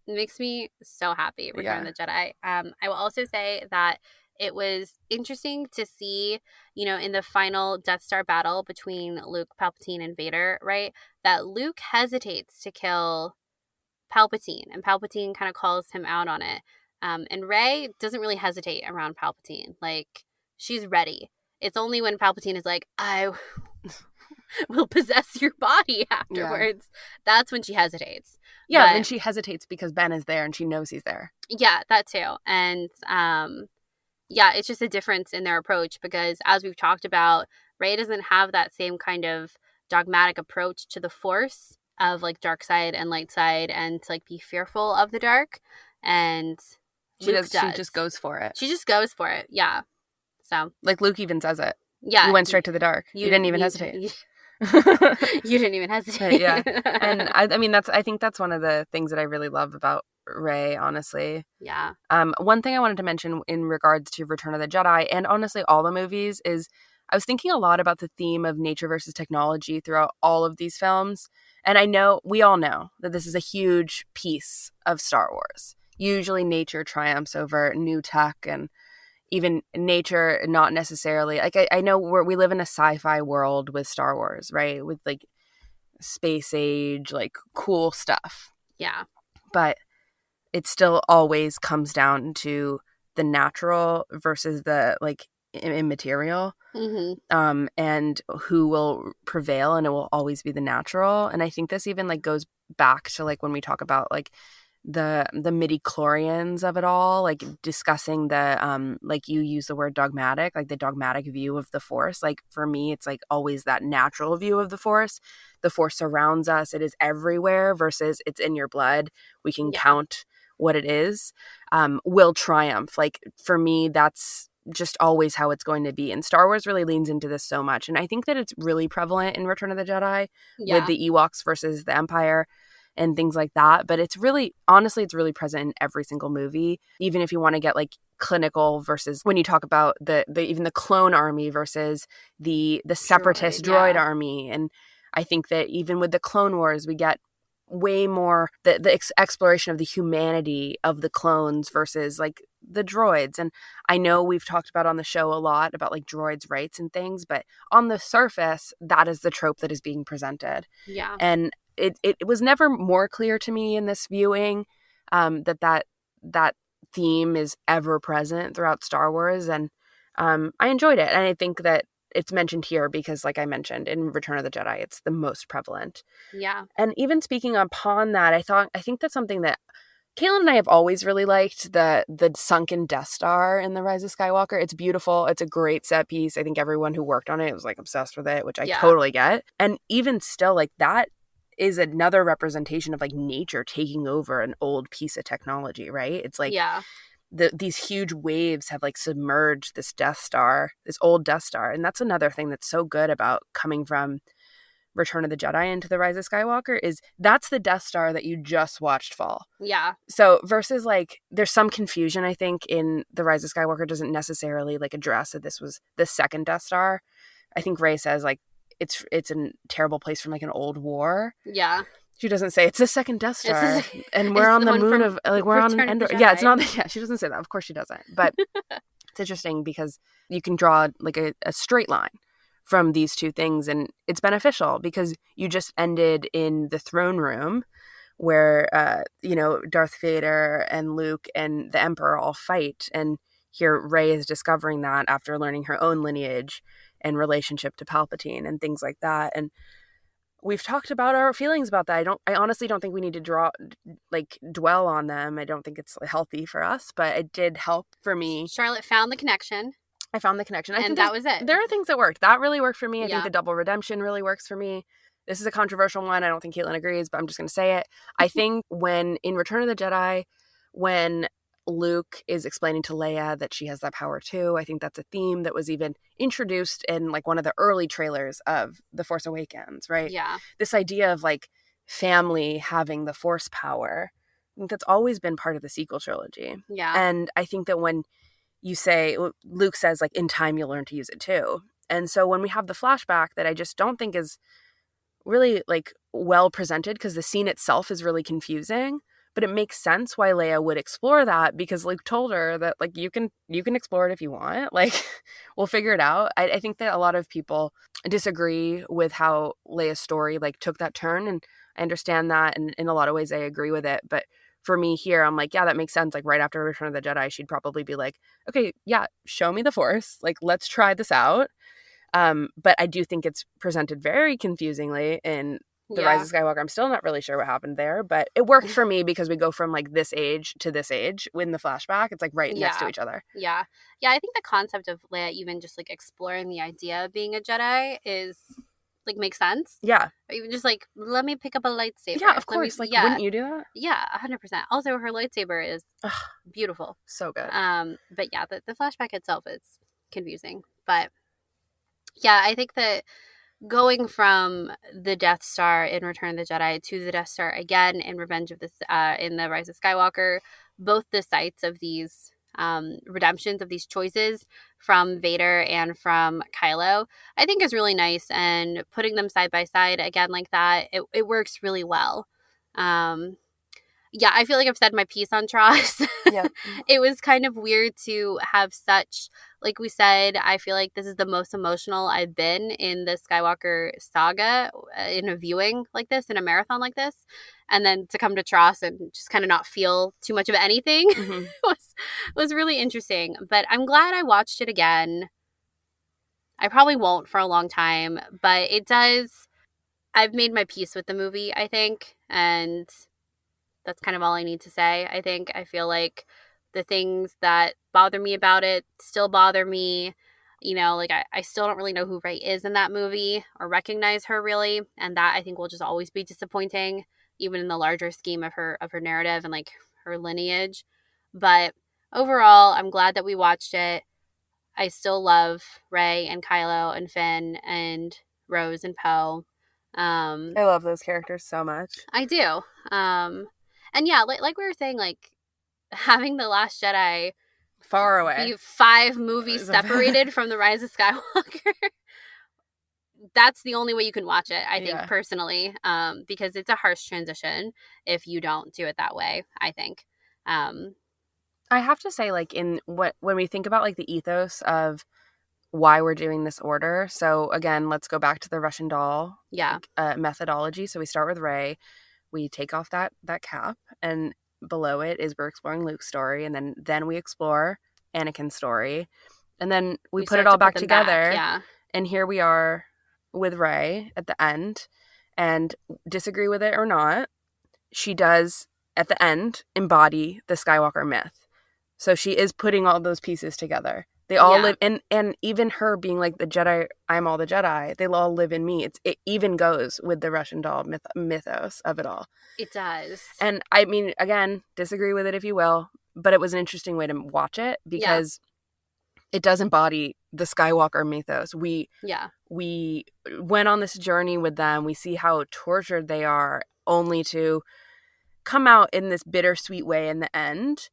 makes me so happy. Return of the Jedi. I will also say that it was interesting to see, in the final Death Star battle between Luke, Palpatine, and Vader, right? That Luke hesitates to kill Palpatine, and Palpatine kind of calls him out on it. And Rey doesn't really hesitate around Palpatine. Like, she's ready. It's only when Palpatine is like, I will possess your body afterwards. Yeah. That's when she hesitates. Yeah, and she hesitates because Ben is there and she knows he's there. Yeah, that too. And yeah, it's just a difference in their approach, because as we've talked about, Rey doesn't have that same kind of dogmatic approach to the Force of like dark side and light side, and to like be fearful of the dark. And She Luke does. She just goes for it. She just goes for it. Yeah. So like Luke even says it. yeah, You went straight to the dark. You didn't even hesitate. You didn't even hesitate. Yeah. And I mean, I think that's one of the things that I really love about Rey, honestly. Yeah. One thing I wanted to mention in regards to Return of the Jedi, and honestly all the movies, is I was thinking a lot about the theme of nature versus technology throughout all of these films. And I know, we all know that this is a huge piece of Star Wars. Usually nature triumphs over new tech, and even nature not necessarily. Like, I know we live in a sci-fi world with Star Wars, right? With like space age, like cool stuff. Yeah. But it still always comes down to the natural versus the like immaterial. Mm-hmm. And who will prevail, and it will always be the natural. And I think this even like goes back to like when we talk about like the midi-chlorians of it all, like discussing the like you use the word dogmatic, like the dogmatic view of the Force. Like for me, it's like always that natural view of the Force. The Force surrounds us, it is everywhere, versus it's in your blood, we can count what it is, will triumph. Like for me, that's just always how it's going to be. And Star Wars really leans into this so much. And I think that it's really prevalent in Return of the Jedi with the Ewoks versus the Empire and things like that. But it's really, honestly, it's really present in every single movie. Even if you want to get like clinical versus when you talk about the even the clone army versus the separatist droid army. And I think that even with the Clone Wars, we get way more the exploration of the humanity of the clones versus like the droids. And I know we've talked about on the show a lot about like droids' rights and things, but on the surface, that is the trope that is being presented. Yeah. And it was never more clear to me in this viewing that theme is ever present throughout Star Wars. And I enjoyed it. And I think that it's mentioned here because, like I mentioned, in Return of the Jedi, it's the most prevalent. Yeah. And even speaking upon that, I think that's something that Caitlin and I have always really liked, the sunken Death Star in The Rise of Skywalker. It's beautiful. It's a great set piece. I think everyone who worked on it was like obsessed with it, which I totally get. And even still, like that is another representation of like nature taking over an old piece of technology, right? It's like these huge waves have like submerged this Death Star, this old Death Star. And that's another thing that's so good about coming from Return of the Jedi into The Rise of Skywalker, is that's the Death Star that you just watched fall. Yeah. So versus like there's some confusion, I think, in The Rise of Skywalker doesn't necessarily like address that this was the second Death Star. I think Rey says like it's a terrible place from like an old war. Yeah. She doesn't say it's the second Death Star and we're on the moon of like we're on Endor. Yeah, it's not. Yeah, she doesn't say that. Of course she doesn't. But it's interesting because you can draw like a straight line from these two things, and it's beneficial because you just ended in the throne room where Darth Vader and Luke and the Emperor all fight, and here Rey is discovering that after learning her own lineage and relationship to Palpatine and things like that. And we've talked about our feelings about that. I honestly don't think we need to dwell on them. I don't think it's healthy for us, but it did help for me. Charlotte found the connection. I found the connection. I think that was it. There are things that worked. That really worked for me. I think the double redemption really works for me. This is a controversial one. I don't think Caitlin agrees, but I'm just going to say it. I think when in Return of the Jedi, when Luke is explaining to Leia that she has that power too, I think that's a theme that was even introduced in like one of the early trailers of The Force Awakens, right? Yeah. This idea of like family having the Force power, I think that's always been part of the sequel trilogy. Yeah. And I think that when you say, Luke says like in time you'll learn to use it too. And so when we have the flashback that I just don't think is really like well presented, because the scene itself is really confusing, but it makes sense why Leia would explore that, because Luke told her that like you can explore it if you want, like we'll figure it out. I think that a lot of people disagree with how Leia's story like took that turn, and I understand that, and in a lot of ways I agree with it. But for me here, I'm like, yeah, that makes sense. Like right after Return of the Jedi, she'd probably be like, okay, yeah, show me the Force, like let's try this out. But I do think it's presented very confusingly in The Rise of Skywalker. I'm still not really sure what happened there, but it worked for me because we go from like this age to this age in the flashback. It's like right next to each other. Yeah. Yeah, I think the concept of Leia even just like exploring the idea of being a Jedi is like make sense. Yeah. Or even just like, let me pick up a lightsaber. Yeah, of course. Like, wouldn't you do that? Yeah, 100%. Also, her lightsaber is beautiful. So good. But yeah, the flashback itself is confusing. But yeah, I think that going from the Death Star in Return of the Jedi to the Death Star again in Revenge of in the Rise of Skywalker, both the sites of these redemptions of these choices from Vader and from Kylo, I think is really nice. And putting them side by side again like that, it works really well. Yeah, I feel like I've said my piece on Tross. Yeah. It was kind of weird to have such, like we said, I feel like this is the most emotional I've been in the Skywalker saga in a viewing like this, in a marathon like this. And then to come to Tross and just kind of not feel too much of anything was really interesting. But I'm glad I watched it again. I probably won't for a long time, but it does. I've made my peace with the movie, I think. And that's kind of all I need to say. I feel like the things that bother me about it still bother me. You know, like I still don't really know who Rey is in that movie or recognize her really. And that I think will just always be disappointing, even in the larger scheme of her narrative and like her lineage. But overall, I'm glad that we watched it. I still love Rey and Kylo and Finn and Rose and Poe. I love those characters so much. I do. And yeah, like we were saying, like having The Last Jedi far away, be 5 movies separated from The Rise of Skywalker. That's the only way you can watch it, I think, personally, because it's a harsh transition if you don't do it that way, I think. I have to say, like, when we think about like the ethos of why we're doing this order. So again, let's go back to the Russian doll methodology. So we start with Rey. We take off that cap, and below it is we're exploring Luke's story, and then we explore Anakin's story, and then we put it all back together. Yeah. And here we are with Rey at the end, and disagree with it or not, she does at the end embody the Skywalker myth. So she is putting all those pieces together. They all live, and even her being like the Jedi, I'm all the Jedi, they all live in me. It even goes with the Russian doll mythos of it all. It does. And I mean, again, disagree with it if you will, but it was an interesting way to watch it because it does embody the Skywalker mythos. We went on this journey with them. We see how tortured they are, only to come out in this bittersweet way in the end.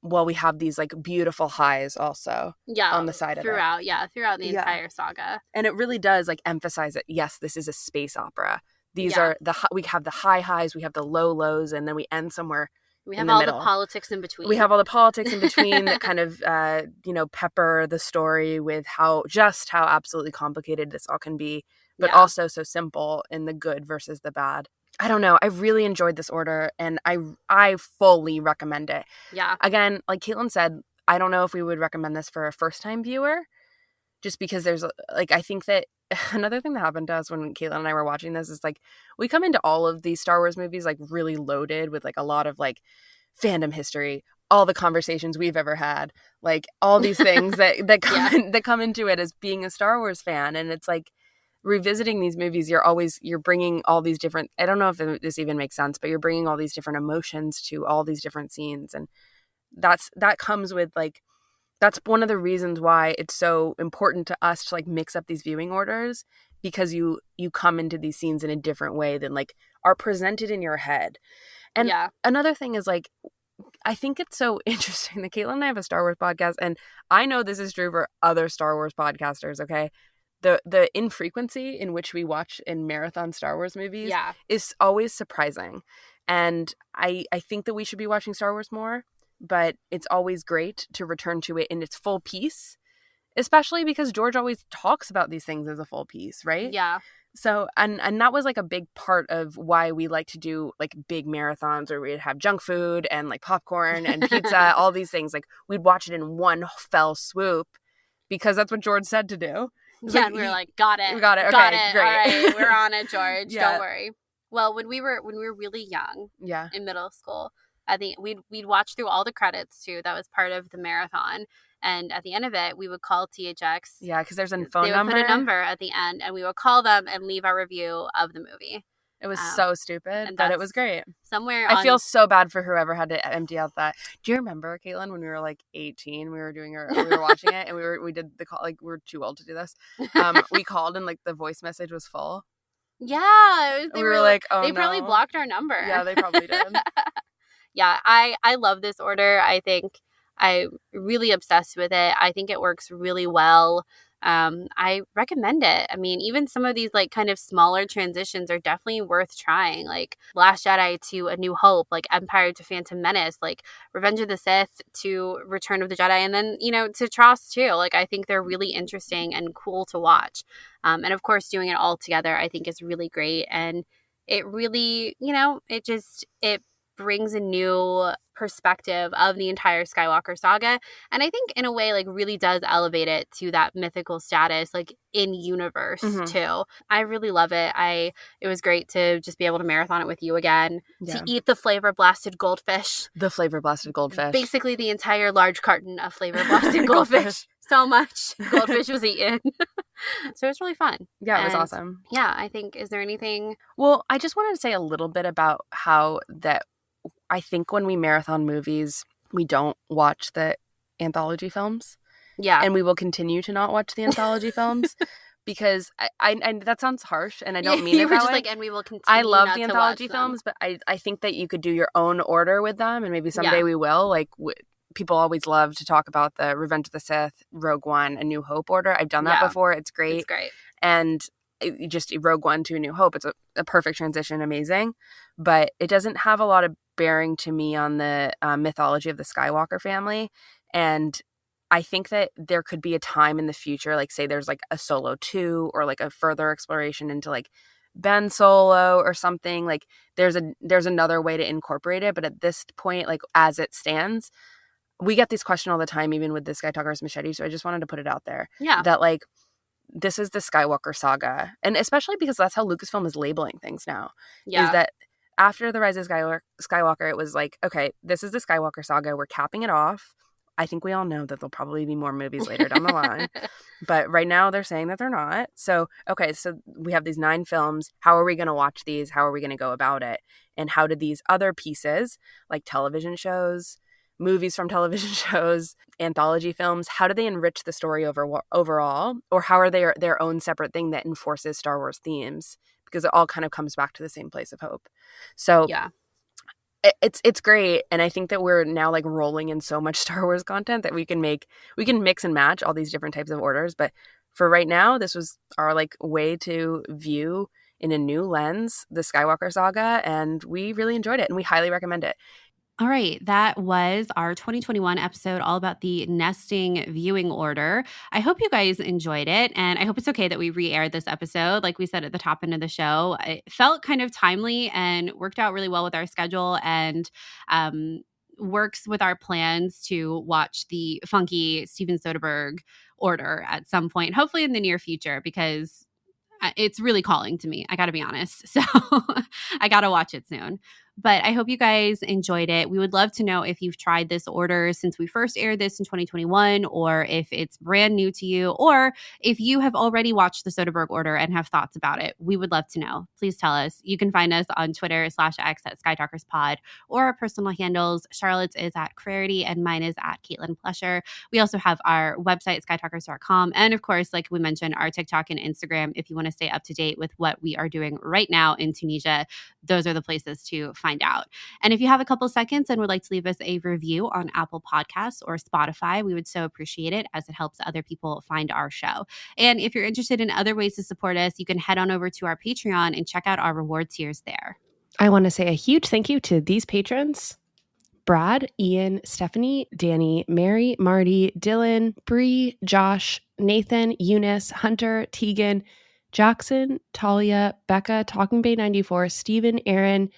While we have these like beautiful highs also on the side of it. Throughout the entire saga. And it really does like emphasize that, yes, this is a space opera. These are we have the high highs, we have the low lows, and then we end somewhere we have all the politics in between. We have all the politics in between that kind of, pepper the story with how absolutely complicated this all can be, but also so simple in the good versus the bad. I don't know. I really enjoyed this order, and I fully recommend it. Yeah. Again, like Caitlin said, I don't know if we would recommend this for a first-time viewer, just because there's, like, I think that another thing that happened to us when Caitlin and I were watching this is, like, we come into all of these Star Wars movies, like, really loaded with, like, a lot of, like, fandom history, all the conversations we've ever had, like, all these things that come into it as being a Star Wars fan, and it's, like, revisiting these movies, you're bringing all these different, I don't know if this even makes sense, but you're bringing all these different emotions to all these different scenes. And that comes with, like, that's one of the reasons why it's so important to us to, like, mix up these viewing orders, because you come into these scenes in a different way than, like, are presented in your head. And another thing is, like, I think it's so interesting that Caitlin and I have a Star Wars podcast, and I know this is true for other Star Wars podcasters, okay? The infrequency in which we watch and marathon Star Wars movies is always surprising. And I think that we should be watching Star Wars more, but it's always great to return to it in its full piece, especially because George always talks about these things as a full piece, right? Yeah. So, and that was, like, a big part of why we like to do, like, big marathons where we'd have junk food and, like, popcorn and pizza, all these things. Like, we'd watch it in one fell swoop because that's what George said to do. Yeah, and we were like, got it. We got it. Okay, got it. Great. All right, we're on it, George. Don't worry. Well, when we were really young, in middle school, I think we'd watch through all the credits too. That was part of the marathon, And at the end of it, we would call THX. Yeah, because there's a phone they would number. put a number at the end, and we would call them and leave our review of the movie. It was so stupid, but it was great. I feel so bad for whoever had to empty out that. Do you remember, Caitlin, when we were like 18, we were watching it, and we did the call, like we were too old to do this. We called and like the voice message was full. Yeah, we were like, oh, they probably blocked our number. Yeah, they probably did. Yeah, I love this order. I think I'm really obsessed with it. I think it works really well. I recommend it. I mean, even some of these like kind of smaller transitions are definitely worth trying. Like Last Jedi to A New Hope, like Empire to Phantom Menace, like Revenge of the Sith to Return of the Jedi, and then, you know, to Tross too. Like I think they're really interesting and cool to watch. And of course, doing it all together, I think is really great. And it really, you know, it brings a new perspective of the entire Skywalker saga, and I think in a way like really does elevate it to that mythical status, like in universe too. I really love it. It was great to just be able to marathon it with you again, to eat the flavor blasted goldfish. Basically the entire large carton of flavor blasted goldfish. So much goldfish was eaten. So it was really fun. Yeah, it was awesome. Yeah, I think, is there anything? Well, I just wanted to say a little bit about how that I think when we marathon movies, we don't watch the anthology films. Yeah. And we will continue to not watch the anthology films because I that sounds harsh and I don't mean it that way. And we will continue. I love the anthology films, but I think that you could do your own order with them, and maybe someday we will. Like people always love to talk about the Revenge of the Sith, Rogue One, A New Hope order. I've done that before. It's great. It's great. And just Rogue One to A New Hope. It's a perfect transition, amazing, but it doesn't have a lot of bearing to me on the mythology of the Skywalker family. And I think that there could be a time in the future, like say there's like a Solo 2 or like a further exploration into like Ben Solo or something. Like there's another way to incorporate it. But at this point, like as it stands, we get this question all the time, even with the Skytalkers Machete. So I just wanted to put it out there. Yeah. That like this is the Skywalker saga. And especially because that's how Lucasfilm is labeling things now. Yeah. Is that after The Rise of Skywalker, it was like, okay, this is the Skywalker saga. We're capping it off. I think we all know that there'll probably be more movies later down the line. But right now they're saying that they're not. So, okay, so we have these 9 films. How are we going to watch these? How are we going to go about it? And how did these other pieces, like television shows, movies from television shows, anthology films, how do they enrich the story overall? Or how are they their own separate thing that enforces Star Wars themes? Because it all kind of comes back to the same place of hope. So yeah, it's great. And I think that we're now like rolling in so much Star Wars content that we can mix and match all these different types of orders. But for right now, this was our like way to view in a new lens the Skywalker saga, and we really enjoyed it and we highly recommend it. All right, that was our 2021 episode all about the nesting viewing order. I hope you guys enjoyed it, and I hope it's okay that we re-aired this episode. Like we said at the top end of the show, it felt kind of timely and worked out really well with our schedule, and works with our plans to watch the funky Steven Soderbergh Order at some point, hopefully in the near future, because it's really calling to me. I got to be honest. So I got to watch it soon. But I hope you guys enjoyed it. We would love to know if you've tried this order since we first aired this in 2021, or if it's brand new to you, or if you have already watched the Soderburgh Order and have thoughts about it. We would love to know. Please tell us. You can find us on Twitter /X at SkyTalkersPod, or our personal handles. Charlotte's is at Clarity and mine is at Caitlin Plesher. We also have our website, skytalkers.com. And of course, like we mentioned, our TikTok and Instagram. If you want to stay up to date with what we are doing right now in Tunisia, those are the places to find out. And if you have a couple seconds and would like to leave us a review on Apple Podcasts or Spotify, we would so appreciate it, as it helps other people find our show. And if you're interested in other ways to support us, you can head on over to our Patreon and check out our reward tiers there. I want to say a huge thank you to these patrons: Brad, Ian, Stephanie, Danny, Mary, Marty, Dylan, Bree, Josh, Nathan, Eunice, Hunter, Tegan, Jackson, Talia, Becca, Talking Bay 94, Stephen, Aaron,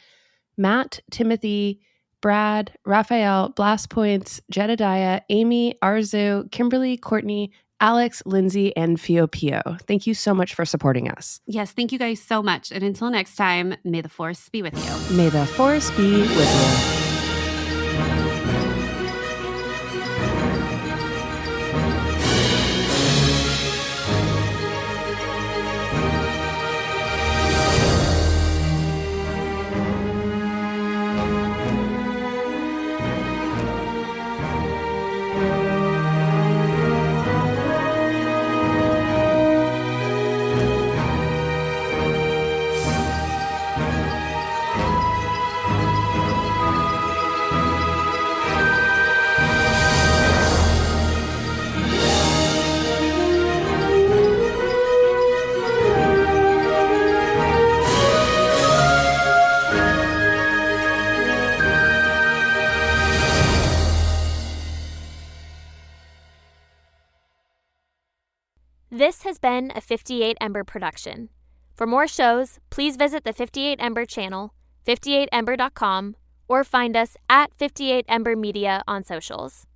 Matt, Timothy, Brad, Raphael, Blast Points, Jedediah, Amy, Arzu, Kimberly, Courtney, Alex, Lindsay, and Fio Pio. Thank you so much for supporting us. Yes, thank you guys so much. And until next time, may the Force be with you. May the Force be with you. This has been a 58 Ember production. For more shows, please visit the 58 Ember channel, 58ember.com, or find us at 58 Ember Media on socials.